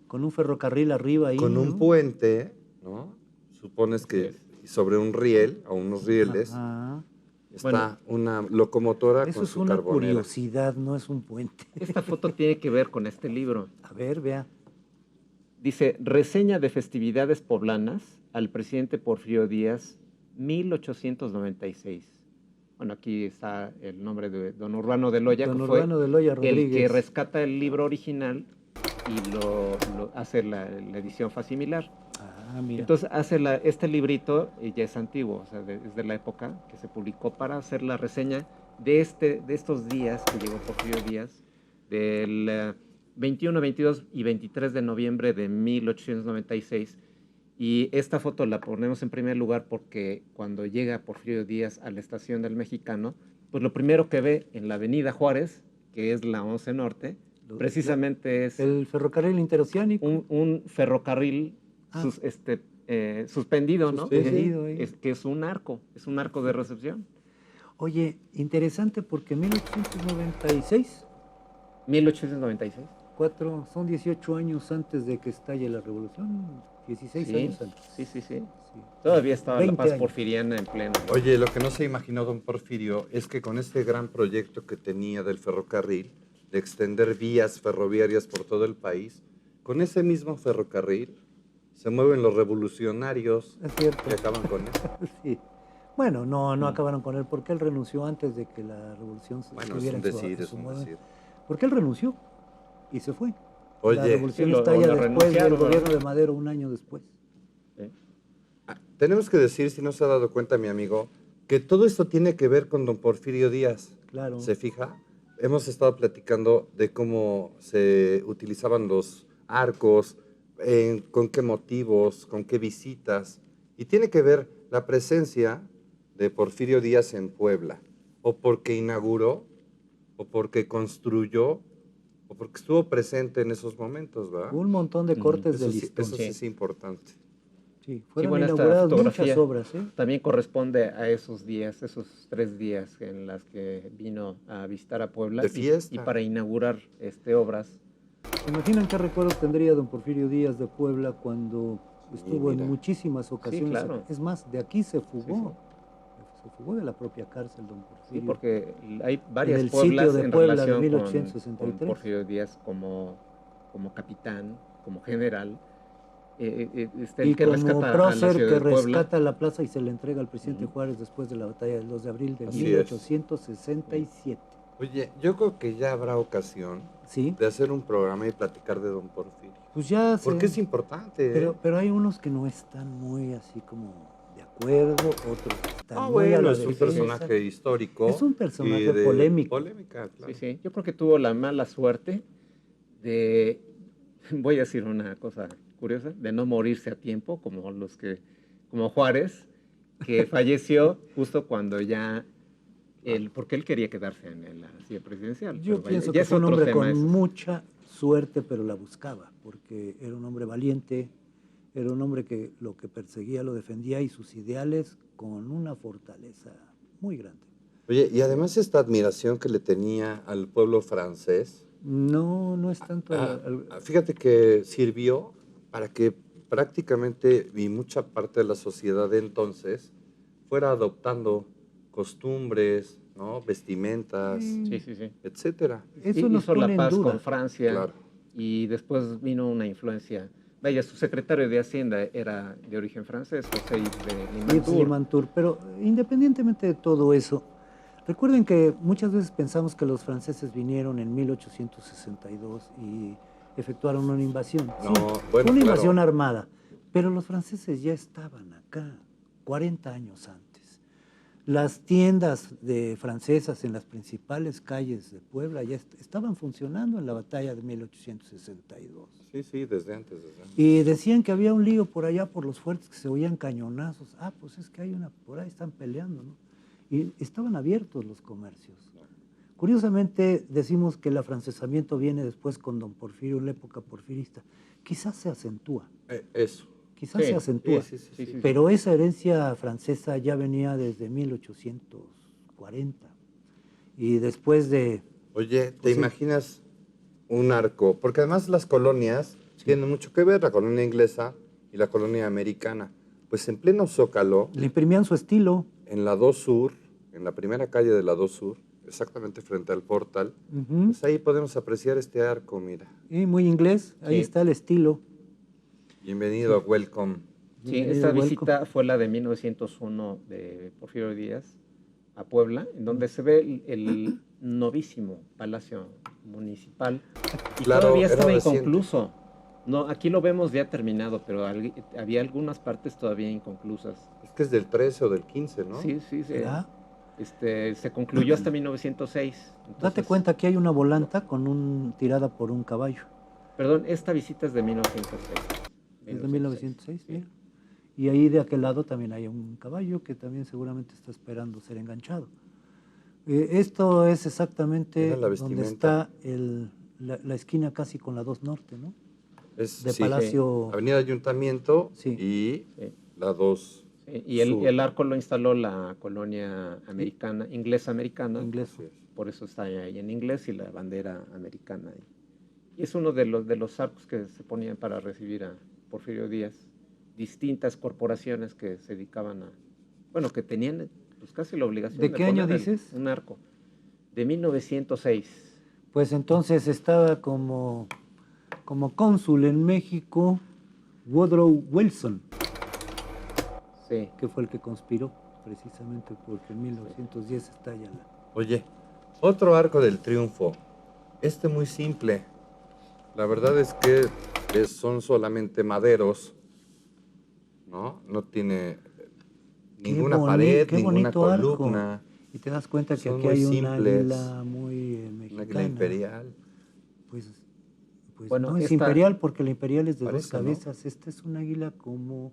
C: con un ferrocarril arriba ahí.
A: con un
C: ¿no?
A: puente, ¿no? Supones que sobre un riel, o unos rieles,
C: Ajá.
A: está una locomotora
C: Eso
A: con
C: es
A: su
C: una
A: carbonera.
C: curiosidad, no es un puente.
B: Esta foto tiene que ver con este libro.
C: A ver, vea.
B: Dice, reseña de festividades poblanas al presidente Porfirio Díaz, 1896. Bueno, aquí está el nombre de don Urbano de Loya,
C: Don
B: que
C: Urbano de Loya
B: fue el que
C: Rodríguez.
B: rescata el libro original y lo hace la edición facimilar.
C: Ah, mira.
B: Entonces hace este librito, y ya es antiguo, o sea, es de la época que se publicó para hacer la reseña de estos días que llegó Porfirio Díaz, del 21, 22 y 23 de noviembre de 1896. Y esta foto la ponemos en primer lugar porque cuando llega Porfirio Díaz a la estación del Mexicano, pues lo primero que ve en la avenida Juárez, que es la 11 Norte, precisamente es
C: El ferrocarril interoceánico.
B: un ferrocarril
C: Ah.
B: suspendido, ¿no?
C: Suspendido ahí.
B: Que es un arco de recepción.
C: Oye, interesante porque 1896,
B: 1896.
C: son 18 años antes de que estalle la revolución, 16
B: Sí,
C: años antes.
B: sí, sí, sí.
C: Sí.
B: Todavía estaba la
C: 20
B: paz
C: años.
B: porfiriana en pleno.
A: Oye, lo que no se imaginó don Porfirio es que con este gran proyecto que tenía del ferrocarril, de extender vías ferroviarias por todo el país, con ese mismo ferrocarril se mueven los revolucionarios
C: Es cierto.
A: que acaban con eso.
C: Sí. Bueno, no acabaron con él porque él renunció antes de que la revolución se
A: Bueno, es
C: estuviera
A: un
C: en su-
A: decir,
C: en
A: es
C: su
A: un
C: momento.
A: decir.
C: Porque él renunció y se fue. La
A: Oye,
C: revolución
B: Sí, lo
C: estalla después del
B: renunciaron,
C: gobierno
B: ¿verdad?
C: de Madero un año después.
A: tenemos que decir, si no se ha dado cuenta mi amigo, que todo esto tiene que ver con don Porfirio Díaz.
C: Claro.
A: ¿Se fija? Hemos estado platicando de cómo se utilizaban los arcos, con qué motivos, con qué visitas. Y tiene que ver la presencia de Porfirio Díaz en Puebla, o porque inauguró, o porque construyó, o porque estuvo presente en esos momentos, ¿verdad?
C: Un montón de cortes
A: Eso
C: de
A: sí,
C: listón.
A: eso sí es importante.
C: Sí, fueron
B: buena esta
C: inauguradas
B: fotografía.
C: muchas obras, ¿eh?
B: También corresponde a esos días, esos 3 días en las que vino a visitar a Puebla
A: De
B: y-
A: fiesta.
B: y para inaugurar obras.
C: ¿Se imaginan qué recuerdos tendría don Porfirio Díaz de Puebla cuando estuvo
A: mira.
C: en muchísimas ocasiones?
B: claro.
C: Es más, de aquí se fugó.
B: Sí,
C: Se fugó de la propia cárcel don
B: Sí,
C: Porfirio.
B: porque hay varias
C: el
B: Pueblas
C: sitio de
B: en
C: Puebla de
B: relación
C: 1863.
B: con Porfirio Díaz como capitán, como general. Está el
C: Y
B: que
C: como
B: rescata a la
C: prócer
B: ciudad
C: que
B: de Puebla.
C: rescata la plaza y se le entrega al presidente
B: Ujú.
C: Juárez después de la batalla del 2 de abril de
A: Así es.
C: 1867.
A: Oye, yo creo que ya habrá ocasión
C: Sí,
A: de hacer un programa y platicar de Don Porfirio.
C: pues ya sé.
A: Porque es importante, ¿eh?
C: Pero hay unos que no están muy así como de acuerdo, otros están
A: Ah,
C: muy a
A: bueno,
C: la
A: es un
C: defensa.
A: personaje histórico.
C: Es un personaje polémico.
A: Polémica, claro.
B: Sí, sí. Yo creo que tuvo la mala suerte de, voy a decir una cosa curiosa, de no morirse a tiempo, como Juárez, que falleció justo cuando ya porque él quería quedarse en la silla presidencial.
C: Yo
B: pero vaya,
C: pienso
B: ya
C: que
B: es
C: fue un
B: otro
C: hombre
B: tema
C: con
B: eso.
C: mucha suerte, pero la buscaba, porque era un hombre valiente, era un hombre que lo que perseguía lo defendía y sus ideales con una fortaleza muy grande.
A: Oye, y además esta admiración que le tenía al pueblo francés,
C: No es tanto...
A: fíjate que sirvió para que prácticamente y mucha parte de la sociedad de entonces fuera adoptando costumbres, ¿no? Vestimentas,
B: Sí, sí, sí.
A: etcétera.
C: Eso nos
B: Hizo
C: pone
B: la
C: en
B: paz
C: duda.
B: con Francia
A: Claro.
B: y después vino una influencia. Vaya, su secretario de Hacienda era de origen francés, José Yves de
C: Yves
B: Limantour.
C: Limantour, pero independientemente de todo eso, recuerden que muchas veces pensamos que los franceses vinieron en 1862 y efectuaron una invasión.
A: No,
C: Sí,
A: bueno,
C: fue una invasión
A: claro.
C: armada, pero los franceses ya estaban acá 40 años antes. Las tiendas francesas en las principales calles de Puebla ya estaban funcionando en la batalla de 1862.
A: Sí, desde antes.
C: Y decían que había un lío por allá, por los fuertes, que se oían cañonazos. Ah, pues es que hay por ahí están peleando, ¿no? Y estaban abiertos los comercios. Curiosamente, decimos que el afrancesamiento viene después con don Porfirio, en la época porfirista. Quizás se acentúa,
A: Eso.
C: quizás
B: Sí,
C: se acentúa.
A: Sí.
C: Pero esa herencia francesa ya venía desde 1840. Y después de...
A: Oye, ¿te
C: Pues sí.
A: imaginas un arco? Porque además las colonias tienen mucho que ver, la colonia inglesa y la colonia americana. Pues en pleno Zócalo,
C: Le imprimían su estilo.
A: en la 2 Sur, en la primera calle de la 2 Sur, exactamente frente al portal,
C: Ujú.
A: pues ahí podemos apreciar este arco, mira.
C: Y muy inglés, ahí
B: Sí.
C: está el estilo.
A: Bienvenido a Welcome.
B: Sí,
C: Bienvenido,
B: esta
C: welcome.
B: visita fue la de 1901 de Porfirio Díaz a Puebla, en donde se ve el novísimo Palacio Municipal. Y
A: Claro,
B: todavía
A: era
B: estaba
A: reciente.
B: inconcluso. No, aquí lo vemos ya terminado, pero había algunas partes todavía inconclusas.
A: Es que es del 13 o del 15, ¿no?
B: Sí, sí,
C: ¿Verdad?
B: se concluyó hasta 1906.
C: Date
B: Entonces,
C: cuenta que hay una volanta tirada por un caballo.
B: Perdón, esta visita es de 1906.
C: Es de 1906,
B: sí.
C: mira. Y ahí de aquel lado también hay un caballo que también seguramente está esperando ser enganchado. Esto es exactamente
A: Mira la
C: donde
A: vestimenta.
C: está la esquina casi con la 2 Norte, ¿no?
A: Es,
C: De
A: sí,
C: Palacio.
A: Avenida Ayuntamiento
C: Sí.
A: y
B: Sí.
A: la 2
B: Sí, y
A: Sur.
B: el arco lo instaló la colonia americana, inglesa-americana.
C: Inglés.
A: Así es.
B: Por eso está ahí en inglés y la bandera americana. Y es uno de los arcos que se ponían para recibir a Porfirio Díaz. Distintas corporaciones que se dedicaban que tenían pues casi la obligación
C: ¿De qué año
B: poner
C: dices?
B: un arco. De 1906.
C: Pues entonces estaba como cónsul en México Woodrow Wilson,
B: Sí.
C: que fue el que conspiró precisamente porque en 1910 estalla la...
A: Oye, otro arco del triunfo. Este muy simple. La verdad es que son solamente maderos, ¿no? No tiene ninguna pared,
C: qué
A: ninguna
C: bonito arco.
A: columna.
C: Y te das cuenta que
A: Son
C: aquí
A: muy
C: hay un
A: simples.
C: águila muy
A: Un
C: mexicana.
A: águila imperial.
C: Pues
B: Bueno,
C: no es
B: esta-
C: imperial porque la imperial es de
A: Parece,
C: dos cabezas. Esta es un águila como,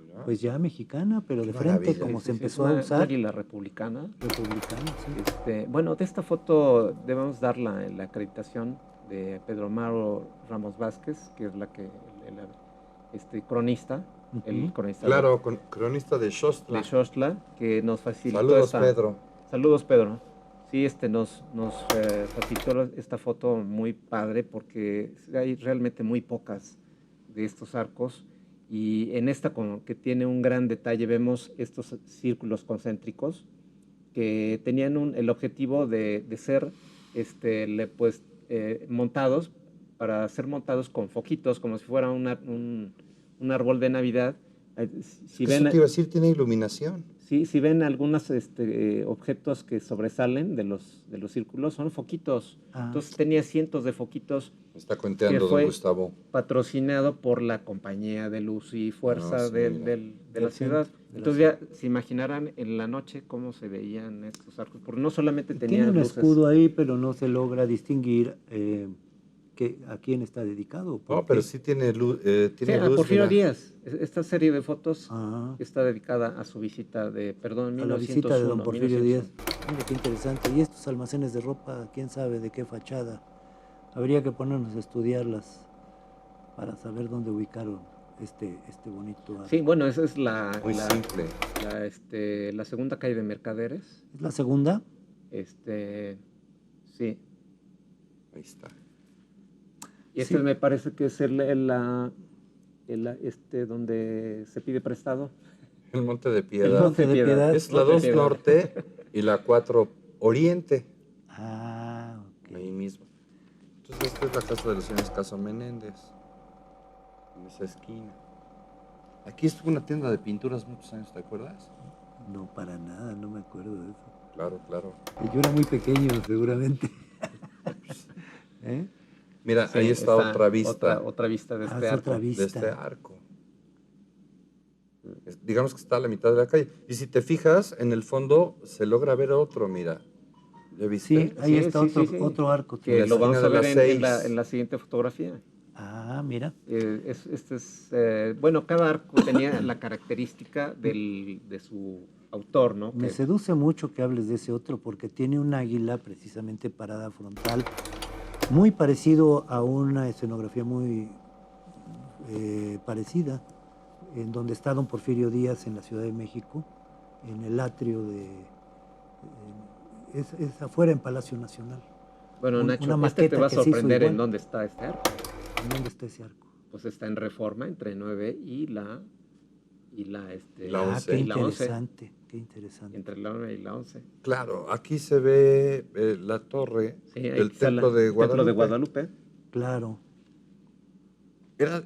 A: Mira.
C: pues ya mexicana, pero
A: Qué
C: de frente,
A: maravilla.
C: como
B: Sí,
C: se
B: sí, sí,
C: empezó
B: es
C: a
B: una
C: usar.
B: águila republicana.
C: Republicana, sí.
B: Bueno, de esta foto debemos dar la acreditación de Pedro Amaro Ramos Vázquez, que es cronista, el
C: Ujú.
B: cronista
A: Claro, cronista de
B: de
A: Xostla.
B: Xostla, que nos facilitó
A: Saludos, Pedro.
B: Saludos, Pedro. Sí, nos facilitó esta foto muy padre porque hay realmente muy pocas de estos arcos y en esta que tiene un gran detalle vemos estos círculos concéntricos que tenían el objetivo de ser montados para ser montados con foquitos como si fuera un árbol de Navidad. Si
A: Eso te iba a decir, tiene iluminación.
B: si ven algunos objetos que sobresalen de los círculos, son foquitos.
C: Ah.
B: Entonces tenía cientos de foquitos.
A: Está cuenteando,
B: que
A: don
B: fue
A: Gustavo.
B: patrocinado por la compañía de luz y fuerza
A: Ah, sí,
B: de
A: mira.
B: la ciudad. Entonces ya se imaginarán en la noche cómo se veían estos arcos, porque no solamente
C: Tiene
B: tenían
C: un
B: luces.
C: escudo ahí, pero no se logra distinguir a quién está dedicado.
A: No,
C: porque-
A: pero sí tiene luz.
B: Sí,
A: Tiene
B: a
A: luz,
B: Porfirio
A: mira.
B: Díaz. Esta serie de fotos
C: Ah,
B: está dedicada a su visita de, perdón,
C: a la visita de don
B: 1901,
C: Porfirio
B: 1901.
C: Díaz. Mira qué interesante. Y estos almacenes de ropa, quién sabe de qué fachada. Habría que ponernos a estudiarlas para saber dónde ubicaron este bonito arco.
B: Sí, bueno, esa es
A: Muy simple.
B: la segunda calle de Mercaderes.
C: ¿Es la segunda?
B: Sí.
A: Ahí está.
B: Y
C: Sí.
B: me parece que es donde se pide prestado.
A: El Monte de
B: El
A: Piedad.
C: Monte de Piedad.
A: Es la
B: Monte de
A: 2
B: Piedad.
A: Norte y la 4 Oriente.
C: Ah, ok.
A: Ahí mismo. Entonces, esta es la casa de los señores Caso Menéndez. En esa esquina. Aquí estuvo una tienda de pinturas muchos años, ¿te acuerdas?
C: No, para nada, no me acuerdo de eso.
A: Claro, claro.
C: Yo era muy pequeño, seguramente. ¿Eh?
A: Mira,
B: Sí,
A: ahí está otra vista
B: Otra vista de
C: Ah,
B: este
C: es
B: arco.
C: otra vista.
A: de este arco. Digamos que está a la mitad de la calle. Y si te fijas, en el fondo se logra ver otro, mira. ¿Ya viste?
C: Sí, ahí
B: Sí,
C: está
B: sí, sí.
C: otro arco.
B: Que
A: la
B: lo vamos a
A: esquina de
B: ver
A: las
B: en la
A: 6.
B: siguiente fotografía.
C: Ah, mira.
B: Bueno, cada arco tenía la característica de su autor, ¿no?
C: Me seduce mucho que hables de ese otro porque tiene un águila precisamente parada frontal, muy parecido a una escenografía muy parecida, en donde está don Porfirio Díaz en la Ciudad de México, en el atrio es afuera en Palacio Nacional.
B: Bueno, Nacho,
C: una
B: te
C: maqueta
B: va a
C: que se hizo
B: sorprender
C: igual.
B: en dónde está este arco.
C: ¿En dónde está ese arco?
B: Pues está en Reforma, entre 9 y la
A: La
C: Ah,
A: 11.
C: qué
B: y la 11.
C: interesante, qué interesante.
B: Entre la 9 y la 11.
A: Claro, aquí se ve la torre
B: Sí, ahí
A: del
B: está
A: templo de Guadalupe.
B: Templo de Guadalupe.
C: Claro.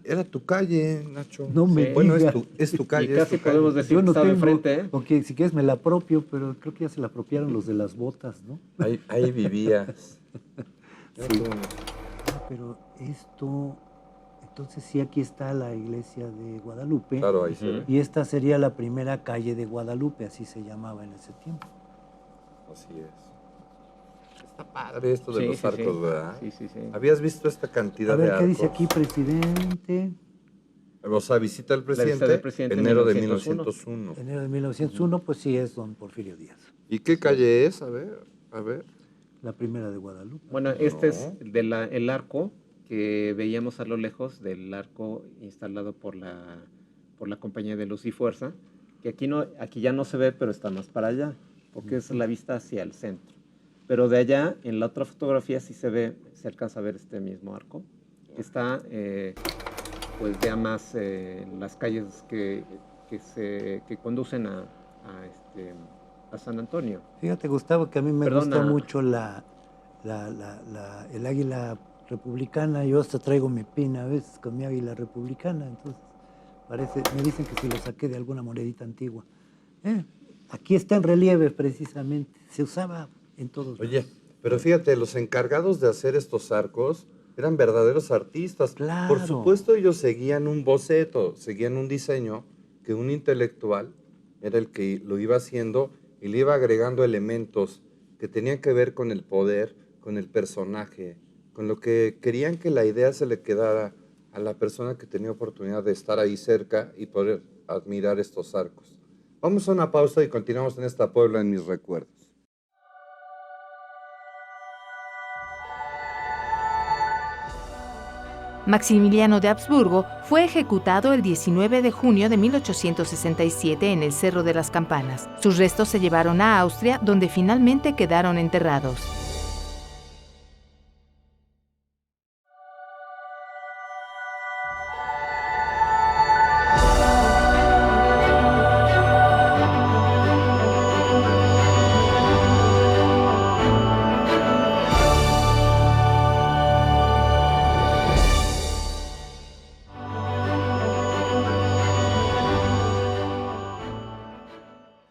A: Era tu calle, Nacho.
C: No me
A: Bueno,
C: diga.
A: es tu calle.
B: Y
A: es
B: casi
A: tu calle.
B: podemos decir
C: Yo
B: que
C: no
B: está de
C: tengo,
B: frente, ¿eh?
C: aunque si quieres me la apropio, pero creo que ya se la apropiaron los de las botas, ¿no?
A: Ahí vivías.
C: Sí. Ah, pero esto, entonces sí, aquí está la iglesia de Guadalupe.
A: Claro, ahí se
B: Ujú.
A: ve.
C: Y esta sería la primera calle de Guadalupe, así se llamaba en ese tiempo.
A: Así es. Está padre esto de
B: Sí,
A: los
B: sí,
A: arcos,
B: sí.
A: ¿verdad?
B: Sí, sí, sí.
A: ¿Habías visto esta cantidad
C: A
A: de
C: ver,
A: arcos?
C: ¿qué dice aquí, presidente?
A: O sea, visita al
B: visita
A: presidente,
B: del presidente en
A: enero de
B: 1901.
A: 1901.
C: Enero de 1901, pues sí es don Porfirio Díaz,
A: ¿Y qué calle es? A ver.
C: la primera de Guadalupe.
B: Bueno, este es
A: No.
B: el arco que veíamos a lo lejos, del arco instalado por la compañía de Luz y Fuerza, que aquí ya no se ve, pero está más para allá, porque es la vista hacia el centro. Pero de allá, en la otra fotografía, sí se alcanza a ver este mismo arco, que está pues ya más las calles que conducen a San Antonio.
C: Fíjate, Gustavo, que a mí me
B: Perdona.
C: gusta mucho el águila republicana. Yo hasta traigo mi pin a veces con mi águila republicana, entonces me dicen que si lo saqué de alguna monedita antigua. Aquí está en relieve precisamente, se usaba en todos
A: Oye,
C: lados.
A: pero fíjate, los encargados de hacer estos arcos eran verdaderos artistas.
C: Claro.
A: Por supuesto, ellos seguían un boceto, seguían un diseño que un intelectual era el que lo iba haciendo y le iba agregando elementos que tenían que ver con el poder, con el personaje, con lo que querían que la idea se le quedara a la persona que tenía oportunidad de estar ahí cerca y poder admirar estos arcos. Vamos a una pausa y continuamos en esta Puebla en mis recuerdos.
D: Maximiliano de Habsburgo fue ejecutado el 19 de junio de 1867 en el Cerro de las Campanas. Sus restos se llevaron a Austria, donde finalmente quedaron enterrados.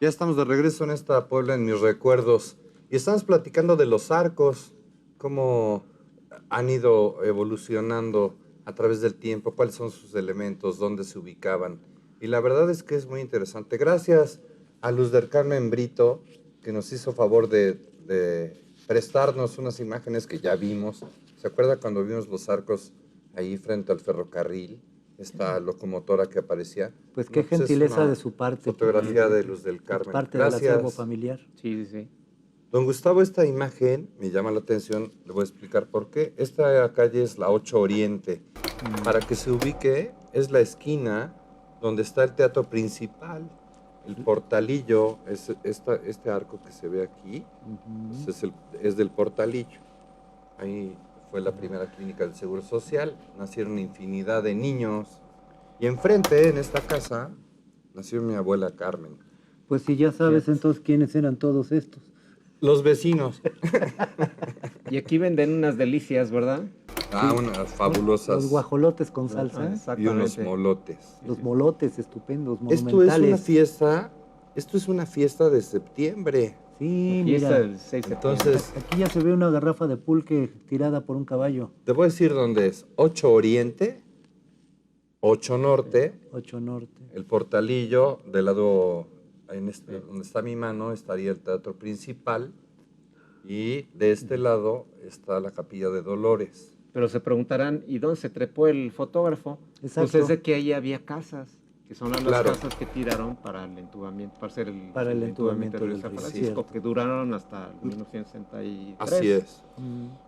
A: Ya estamos de regreso en esta Puebla en mis recuerdos y estamos platicando de los arcos, cómo han ido evolucionando a través del tiempo, cuáles son sus elementos, dónde se ubicaban. Y la verdad es que es muy interesante. Gracias a Luz del Carmen Brito, que nos hizo favor de prestarnos unas imágenes que ya vimos. ¿Se acuerda cuando vimos los arcos ahí frente al ferrocarril? Esta locomotora que aparecía.
C: Pues qué
A: Es
C: gentileza
A: una
C: de su parte.
A: fotografía de Luz del
C: Es
A: Carmen.
C: parte del
A: Gracias.
C: acervo familiar.
B: Sí, sí, sí.
A: Don Gustavo, esta imagen me llama la atención, le voy a explicar por qué. Esta calle es la 8 Oriente. Para que se ubique, es la esquina donde está el teatro principal. El portalillo, este arco que se ve aquí, pues es del portalillo. Ahí fue la primera clínica del Seguro Social, nacieron infinidad de niños. Y enfrente, en esta casa, nació mi abuela Carmen.
C: Pues si ya sabes entonces quiénes eran todos estos.
A: Los vecinos.
B: Y aquí venden unas delicias, ¿verdad?
A: Unas fabulosas.
C: Los guajolotes con salsa.
A: Y unos molotes.
C: Los molotes estupendos,
A: Esto
C: monumentales.
A: es una fiesta de septiembre.
C: Sí,
B: Fiesta
C: mira.
B: del 6 de septiembre.
A: Entonces,
C: Aquí ya se ve una garrafa de pulque tirada por un caballo.
A: te voy a decir dónde es. 8 Oriente, 8 Norte,
C: 8 Norte.
A: el portalillo, del lado, donde está mi mano, estaría el teatro principal. Y de este lado está la capilla de Dolores.
B: Pero se preguntarán, ¿y dónde se trepó el fotógrafo?
C: Exacto.
B: Pues es de que ahí había casas, que son las
A: Claro.
B: casas que tiraron para el entubamiento, para hacer
C: Para el entubamiento
B: de
C: del
B: San
C: río,
B: Francisco,
C: cierto.
B: que duraron hasta 1963.
A: Así es.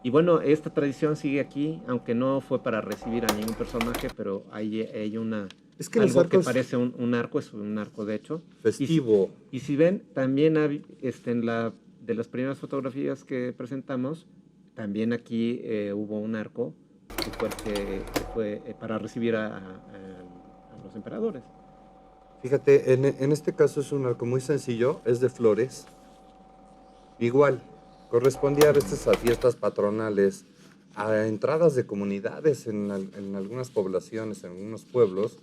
B: Y bueno, esta tradición sigue aquí, aunque no fue para recibir a ningún personaje, pero hay una...
A: Es que los
B: algo que
A: arcos-
B: parece un arco, es un arco de hecho.
A: Festivo.
B: Y si ven, también de las primeras fotografías que presentamos, también aquí hubo un arco que fue para recibir a los emperadores.
A: Fíjate, en este caso es un arco muy sencillo, es de flores. Igual, correspondía a veces a fiestas patronales, a entradas de comunidades en algunas poblaciones, en algunos pueblos.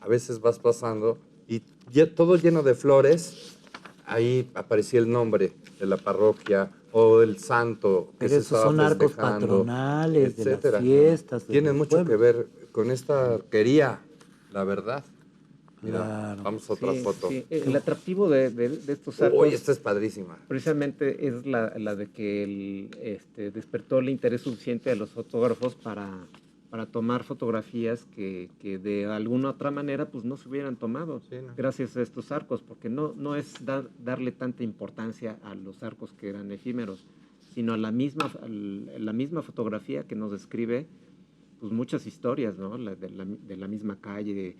A: A veces vas pasando y ya todo lleno de flores, ahí aparecía el nombre de la parroquia o el santo que
C: Pero
A: se
C: esos
A: estaba
C: son arcos
A: festejando,
C: patronales de las
A: etcétera.
C: fiestas. de
A: Tienen
C: los
A: mucho que
C: pueblos.
A: ver con esta arquería, la verdad. Mira,
C: Claro.
A: vamos a otra
B: Sí,
A: foto.
B: sí. El atractivo de estos arcos
A: Uy, esta es padrísima.
B: precisamente es la de que despertó el interés suficiente de los fotógrafos para tomar fotografías que de alguna otra manera pues no se hubieran tomado
A: Sí, ¿no?
B: gracias a estos arcos, porque no es darle tanta importancia a los arcos que eran efímeros, sino a la misma fotografía que nos describe pues muchas historias, ¿no? De la misma calle,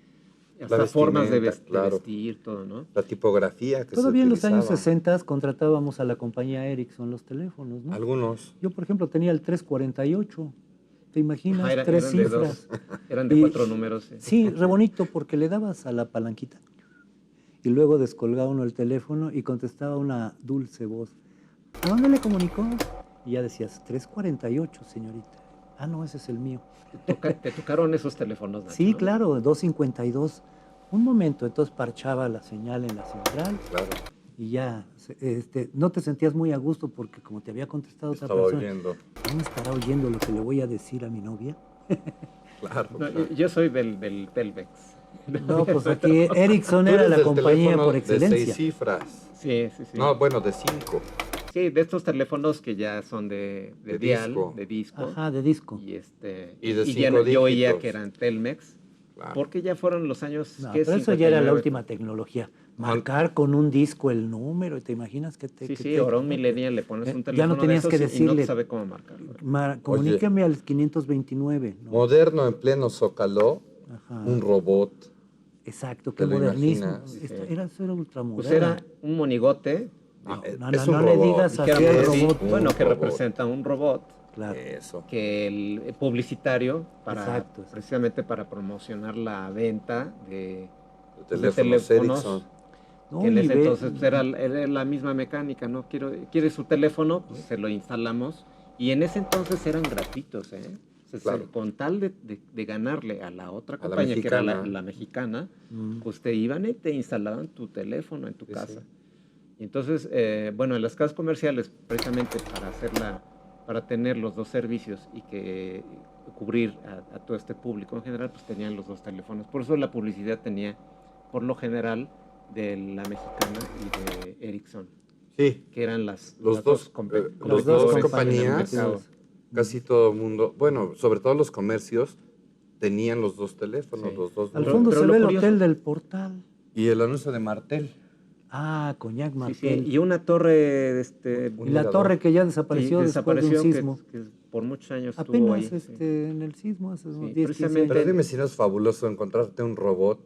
B: hasta formas de
A: vestimenta, claro.
B: vestir, todo, ¿no?
A: La tipografía que
C: Todavía
A: se
C: en los años
A: utilizaba.
C: 60 contratábamos a la compañía Ericsson los teléfonos, ¿no?
A: Algunos.
C: Yo, por ejemplo, tenía el 348. ¿Te imaginas?
B: Ajá,
C: Tres
B: eran de
C: cifras.
B: eran de
C: Y-
B: 4 números. Sí.
C: Sí, re bonito porque le dabas a la palanquita y luego descolgaba uno el teléfono y contestaba una dulce voz. ¿A dónde le comunicó? Y ya decías, 348, señorita. Ah, no, ese es el mío.
B: Te tocaron esos teléfonos, Nacho,
C: Sí,
B: ¿no?
C: claro, 252. Un momento, entonces parchaba la señal en la central
A: Claro,
C: y ya no te sentías muy a gusto porque como te había contestado otra
A: estaba
C: persona,
A: oyendo.
C: ¿no me estará oyendo lo que le voy a decir a mi novia?
A: Claro.
B: No,
A: claro.
B: yo soy del Telvex.
C: No, pues aquí Ericsson
A: Tú
C: era
A: eres
C: la
A: del
C: compañía
A: teléfono
C: por
A: de
C: excelencia.
A: 6 cifras.
B: Sí, sí, sí.
A: No, bueno, de 5.
B: Sí, de estos teléfonos que ya son de
A: De
B: dial,
A: disco.
B: de disco.
C: Ajá, de disco.
B: Y
A: Y de
B: ya
A: 5
B: yo oía
A: dígitos.
B: que eran Telmex,
A: Claro.
B: porque ya fueron los años
C: No,
B: ¿qué?
C: pero eso ya era la
B: 59.
C: última tecnología. Marcar con un disco el número, ¿te imaginas que te...
B: Sí,
C: que
B: sí,
C: te-
B: ahora un millennial le pones un
C: ya
B: teléfono
C: no tenías
B: de
C: que
B: esos y no
C: decirle,
B: sabe cómo marcarlo.
C: comunícame al 529. ¿no?
A: Moderno en pleno Zócalo,
C: Ajá.
A: un robot.
C: Exacto,
A: ¿Te
C: qué
A: lo
C: modernismo.
A: imaginas?
C: Eso era ultramoderno.
B: Pues era un monigote,
C: No,
A: es
C: no,
A: un
C: no le
A: robot.
C: digas
B: que era
C: así al
A: Es
C: robot.
A: un
B: bueno, que
A: robot.
B: representa un robot,
C: Claro.
A: Eso.
B: que el publicitario
C: Exacto.
B: precisamente para promocionar la venta de
A: Teléfonos
B: teléfonos.
A: Ericsson.
C: No,
B: que en
C: y
B: ese
C: ve-
B: entonces pues, era la misma mecánica, ¿no? Quiere su teléfono, pues se lo instalamos. Y en ese entonces eran gratuitos, ¿eh? O sea,
A: Claro.
B: con tal de ganarle a la otra
A: A la
B: compañía, que era
A: mexicana.
B: la mexicana,
C: Mm.
B: pues te iban y te instalaban tu teléfono en tu
A: Sí,
B: casa.
A: sí.
B: Y entonces, bueno, en las casas comerciales, precisamente para tener los dos servicios y que cubrir a todo este público en general, pues tenían los dos teléfonos. Por eso la publicidad tenía, por lo general, de la Mexicana y de Ericsson,
A: Sí,
B: que eran las
A: los dos compañías, casi todo el mundo, bueno, sobre todo los comercios, tenían los dos teléfonos,
B: Sí.
A: los dos
C: Al
B: Pero-
C: fondo
B: pero
C: se
B: lo
C: ve el
B: curioso-
C: hotel del Portal.
A: Y el anuncio de Martel.
C: Ah, Coñac
B: Sí,
C: Martel.
B: sí, y una torre,
C: Y la torre que ya desapareció
B: sí,
C: después de un
B: desapareció,
C: sismo.
B: que por muchos años estuvo
C: Apenas
B: ahí. sí.
C: en el sismo, hace unos
B: Sí,
C: 10, 15
B: precisamente.
A: Pero
C: años.
A: dime si no es fabuloso encontrarte un robot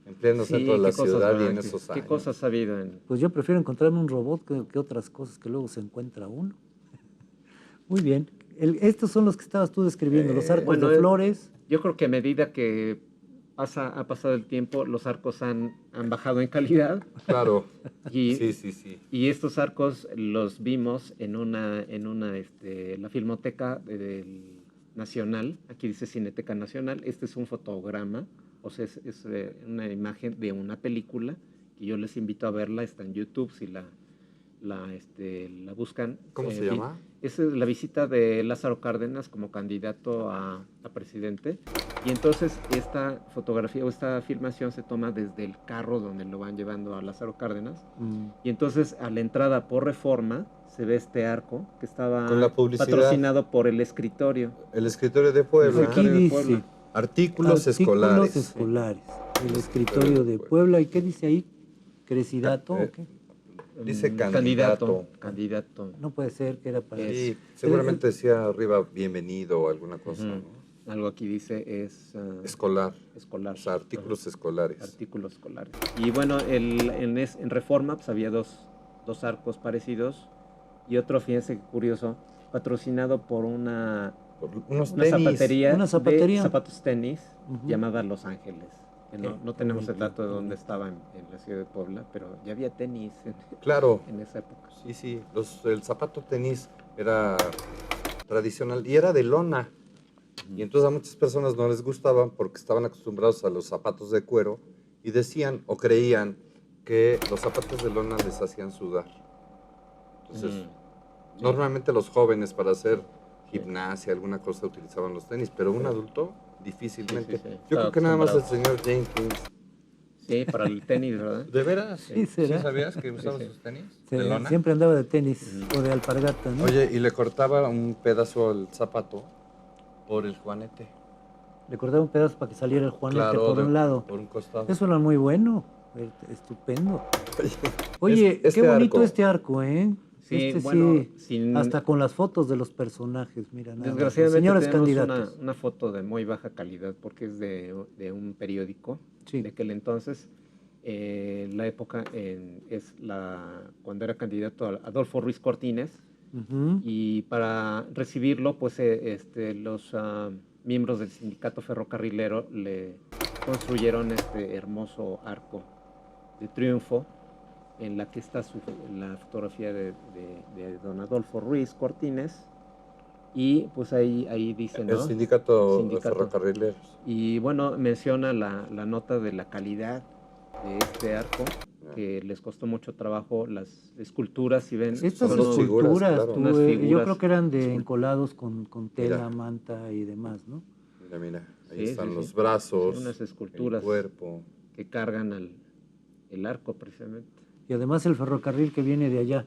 A: en pleno
B: Sí,
A: centro de la
B: qué cosas,
A: ciudad y
B: ¿verdad?
A: en
B: ¿Qué-
A: esos
B: ¿Qué
A: años.
B: cosas ha habido en...?
C: Pues yo prefiero encontrarme un robot que otras cosas que luego se encuentra uno. Muy bien. Estos son los que estabas tú describiendo, los arcos
B: bueno,
C: de flores.
B: Yo creo que a medida que ha pasado el tiempo, los arcos han bajado en calidad
A: Claro.
B: y,
A: Sí.
B: y estos arcos los vimos en la Filmoteca del Nacional, aquí dice Cineteca Nacional. Este es un fotograma, o sea, es una imagen de una película que yo les invito a verla, está en YouTube si la buscan.
A: ¿Cómo se llama?
B: Esa es la visita de Lázaro Cárdenas como candidato a presidente. Y entonces esta fotografía o esta filmación se toma desde el carro donde lo van llevando a Lázaro Cárdenas. Y entonces a la entrada por Reforma se ve este arco que estaba
A: Con la publicidad.
B: patrocinado por el escritorio.
A: El escritorio de Puebla.
C: Aquí
B: de
C: dice
B: Puebla.
A: Artículos escolares.
C: escolares. El escritorio de Puebla. ¿Y qué dice ahí? ¿Cresidato o qué?
A: Dice candidato.
B: Candidato.
C: No puede ser que era para...
A: Sí, seguramente decía arriba bienvenido o alguna cosa,
B: Ujú.
A: ¿no?
B: Algo aquí dice es
A: Escolar.
B: escolar.
A: O sea, artículos escolares.
B: Artículos escolares. Y bueno, en Reforma pues había dos arcos parecidos y otro, fíjense qué curioso, patrocinado por una
A: Unos
B: una
A: tenis.
B: zapatería,
C: Una zapatería.
B: de zapatos tenis
C: Ujú.
B: llamada Los Ángeles. Que no tenemos el dato de
C: bonito.
B: dónde estaba en la ciudad de Puebla, pero ya había tenis
A: Claro.
B: en esa época.
A: Sí. El zapato tenis era tradicional y era de lona. Y entonces a muchas personas no les gustaban porque estaban acostumbrados a los zapatos de cuero y decían o creían que los zapatos de lona les hacían sudar. Entonces, normalmente los jóvenes para hacer gimnasia, alguna cosa, utilizaban los tenis, pero un adulto difícilmente.
B: Sí.
A: Yo creo que nada más el
B: Acostumbrado.
A: señor Jenkins.
B: Sí, para el tenis, ¿verdad?
A: ¿De veras?
C: Sí, será.
A: sabías que
B: usaba
A: sus tenis?
C: Siempre andaba de tenis o de alpargata, ¿no?
A: Oye, y le cortaba un pedazo al zapato por el juanete.
C: Le cortaba un pedazo para que saliera el juanete por un lado.
A: Por un costado.
C: Eso era muy bueno. Estupendo. Oye,
A: Este
C: qué bonito
A: arco.
C: este arco, ¿eh?
B: Sí, bueno, sin-
C: hasta con las fotos de los personajes, mira. nada más.
B: Desgraciadamente
C: Señores
B: tenemos
C: candidatos.
B: una foto de muy baja calidad porque es de un periódico
C: Sí.
B: de aquel entonces. La época cuando era candidato a Adolfo Ruiz Cortines,
C: Ujú.
B: y para recibirlo, pues los miembros del sindicato ferrocarrilero le construyeron este hermoso arco de triunfo en la que está la fotografía de don Adolfo Ruiz Cortines, y pues ahí dice,
A: El
B: ¿no?
A: sindicato de
B: Sindicato.
A: ferrocarrileros.
B: Y bueno, menciona la nota de la calidad de este arco, que les costó mucho trabajo las esculturas, si ven.
C: Estas
B: son
A: dos
C: esculturas,
A: figuras, claro.
C: tú,
B: Unas
C: yo
B: figuras
C: creo que eran de
B: esculturas.
C: encolados con tela,
A: Mira.
C: manta y demás, ¿no?
A: Mira, ahí
B: Sí,
A: están
B: sí,
A: los
B: sí.
A: brazos,
B: Son unas esculturas.
A: el cuerpo.
B: que cargan el arco precisamente.
C: Y además el ferrocarril que viene de allá,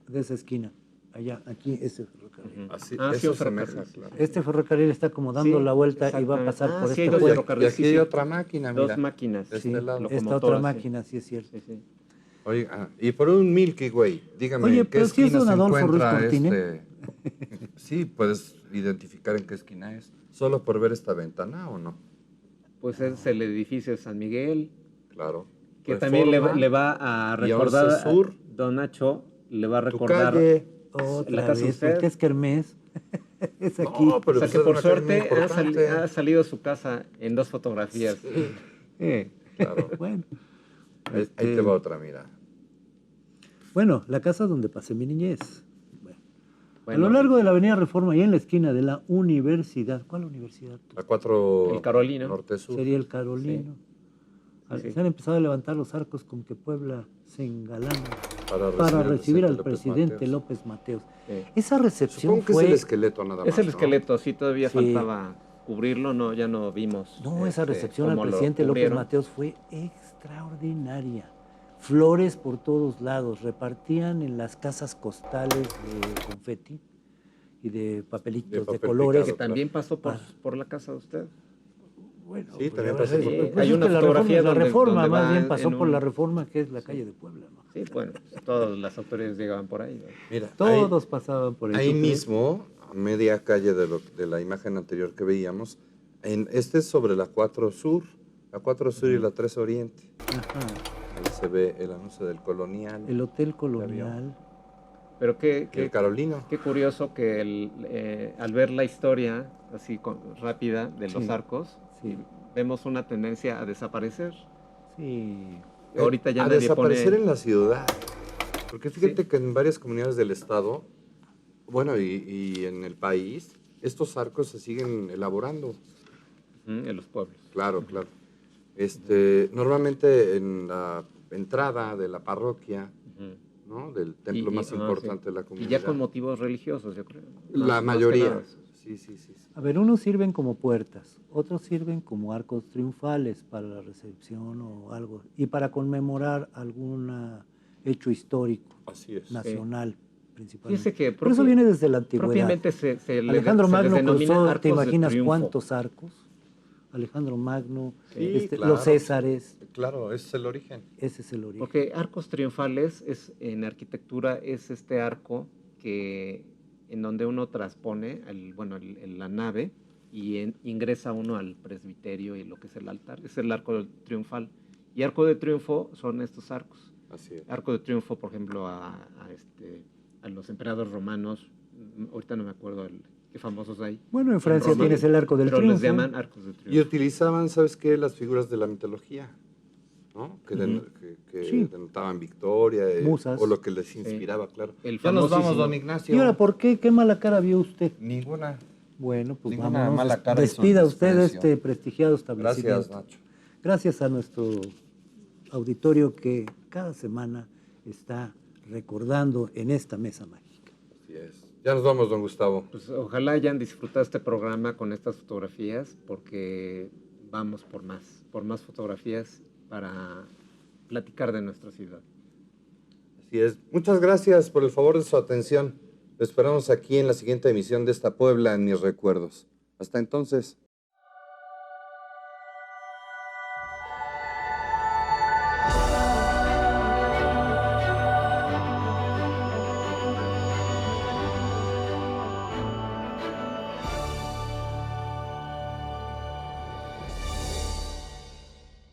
C: de esa esquina, allá, aquí, ese ferrocarril.
B: Ujú.
A: Así,
B: Ah, sí,
A: eso
B: un
A: semeja,
B: ferrocarril.
A: claro.
C: Este ferrocarril está como dando
B: Sí,
C: la vuelta y va a
B: exactamente.
C: pasar
B: Ah,
C: por
B: sí,
C: este
B: hay dos
C: puente.
A: Y
B: ferrocarriles,
A: aquí
B: sí,
A: hay
B: sí.
A: otra máquina, mira.
B: Dos máquinas.
A: De
C: Sí,
A: este lado.
C: esta
B: Locomotoras,
C: otra
B: sí.
C: máquina, sí es cierto.
B: Sí, sí.
A: Oiga, y por un Milky Way, dígame,
C: Oye,
A: ¿en qué
C: pero si es
A: esquina
C: don
A: se
C: Adolfo Ruiz
A: encuentra
C: Cortines.
A: Sí, puedes identificar en qué esquina es, solo por ver esta ventana o no.
B: Pues es el edificio de San Miguel,
A: Claro.
B: que también
A: Reforma,
B: le va a
A: y
B: recordar,
A: 11 Sur.
B: don Nacho, le va a
A: Tu
B: recordar.
A: calle.
C: Otra
B: La casa de
C: vez,
B: usted.
C: porque es Kermés. Es aquí.
A: No,
B: O
A: pero
B: sea
A: pues
B: que
A: es
B: por
A: una calle muy
B: suerte
A: importante.
B: ha salido su casa en dos fotografías.
A: Claro.
C: Bueno,
A: Ahí te va otra, mira.
C: bueno, la casa donde pasé mi niñez. Bueno,
B: Bueno,
C: a lo largo de la avenida Reforma y en la esquina de la universidad. ¿Cuál universidad?
A: A 4
B: El Carolino.
A: Norte Sur.
C: Sería el Carolino.
B: Sí.
C: Se han empezado a levantar los arcos con que Puebla se engalana
A: recibir
C: para recibir al
A: presidente
C: presidente López Mateos.
B: Sí.
C: Esa recepción
A: Supongo que
C: fue...
A: es el esqueleto nada más.
B: Es el
A: ¿no?
B: esqueleto, sí, todavía
C: Sí.
B: faltaba cubrirlo, no, ya no vimos.
C: No, esa recepción al
B: cómo lo
C: presidente López
B: cubrieron.
C: Mateos fue extraordinaria. Flores por todos lados, repartían en las casas costales de confeti y de papelitos,
A: De
C: de,
A: papel
C: colores.
B: Que
A: picado.
B: también pasó
C: Ah.
B: por la casa de usted.
C: Bueno,
A: Sí,
C: pues,
A: también
C: la
A: pasó
C: verdad
A: por-
C: es-
B: Sí,
C: pues
B: hay
C: es
B: una
C: que la
B: fotografía
C: reforma,
B: donde-
C: la reforma
B: donde
C: más
B: va
C: bien pasó
B: en
C: por
B: un-
C: la reforma que es la calle de Puebla, ¿no?
B: Sí, bueno, pues, todas las autoridades llegaban por ahí. ¿no?
A: Mira,
C: Todos pasaban por
A: ahí
C: ¿tú crees?
A: mismo, a media calle de la imagen anterior que veíamos, este es sobre la 4 Sur, la 4 Sur y la 3 Oriente.
C: Ajá.
A: Ahí se ve el anuncio del Colonial,
C: El Hotel Colonial.
B: Pero
A: y el Carolino.
B: qué curioso que al ver la historia así rápida de los
C: Sí,
B: arcos,
C: sí.
B: vemos una tendencia a desaparecer.
C: Sí.
B: Ahorita ya
A: a
B: nadie
A: desaparecer
B: pone...
A: en la ciudad. Porque fíjate
B: Sí.
A: que en varias comunidades del estado, bueno, y en el país, estos arcos se siguen elaborando.
B: En los pueblos.
A: Claro, claro. Normalmente en la entrada de la parroquia,
B: Ujú.
A: ¿no? Del templo más
B: sí.
A: importante de la
B: Y
A: comunidad.
B: ya con motivos religiosos, yo creo.
A: La
B: Más que
A: mayoría.
B: nada.
A: Sí, sí, sí, sí.
C: A ver, unos sirven como puertas, otros sirven como arcos triunfales para la recepción o algo, y para conmemorar algún hecho histórico,
A: Así es.
C: nacional, principalmente.
B: Fíjese que
C: Pero eso viene desde la antigüedad.
B: propiamente
C: Alejandro
B: se les
C: Magno
B: denomina
C: cruzó,
B: arcos
C: ¿te
B: de
C: imaginas
B: triunfo.
C: cuántos arcos? Alejandro Magno,
A: Sí, claro.
C: los Césares,
A: Claro, ese es el origen.
C: ese es el origen.
B: Porque arcos triunfales en arquitectura es este arco en donde uno transpone la nave y ingresa uno al presbiterio y lo que es el altar. Es el arco triunfal. Y arco de triunfo son estos arcos.
A: Así es.
B: Arco de triunfo, por ejemplo, a los emperadores romanos. Ahorita no me acuerdo qué famosos hay.
C: Bueno, en Francia
B: Roma,
C: tienes el arco del
B: pero
C: triunfo.
B: les llaman arcos de triunfo.
A: Y utilizaban, ¿sabes qué? Las figuras de la mitología, ¿no? Que,
B: Ujú.
A: que
C: Sí.
A: denotaban victoria,
C: Musas.
A: o lo que les inspiraba, claro.
B: El
A: Ya nos vamos,
B: famosísimo-
A: don Ignacio.
C: ¿Y ahora por qué? ¿Qué mala cara vio usted?
A: Ninguna.
C: Bueno, pues
A: Ninguna
C: vámonos.
A: mala cara y
C: Despida
A: son
C: usted
A: desprecio.
C: este prestigiado establecimiento.
A: Gracias, Nacho.
C: Gracias a nuestro auditorio que cada semana está recordando en esta mesa mágica.
A: Así es. Ya nos vamos, don Gustavo.
B: Pues ojalá hayan disfrutado este programa con estas fotografías, porque vamos por más fotografías para platicar de nuestra ciudad.
A: Así es. Muchas gracias por el favor de su atención. Lo esperamos aquí en la siguiente emisión de esta Puebla en mis recuerdos. Hasta entonces.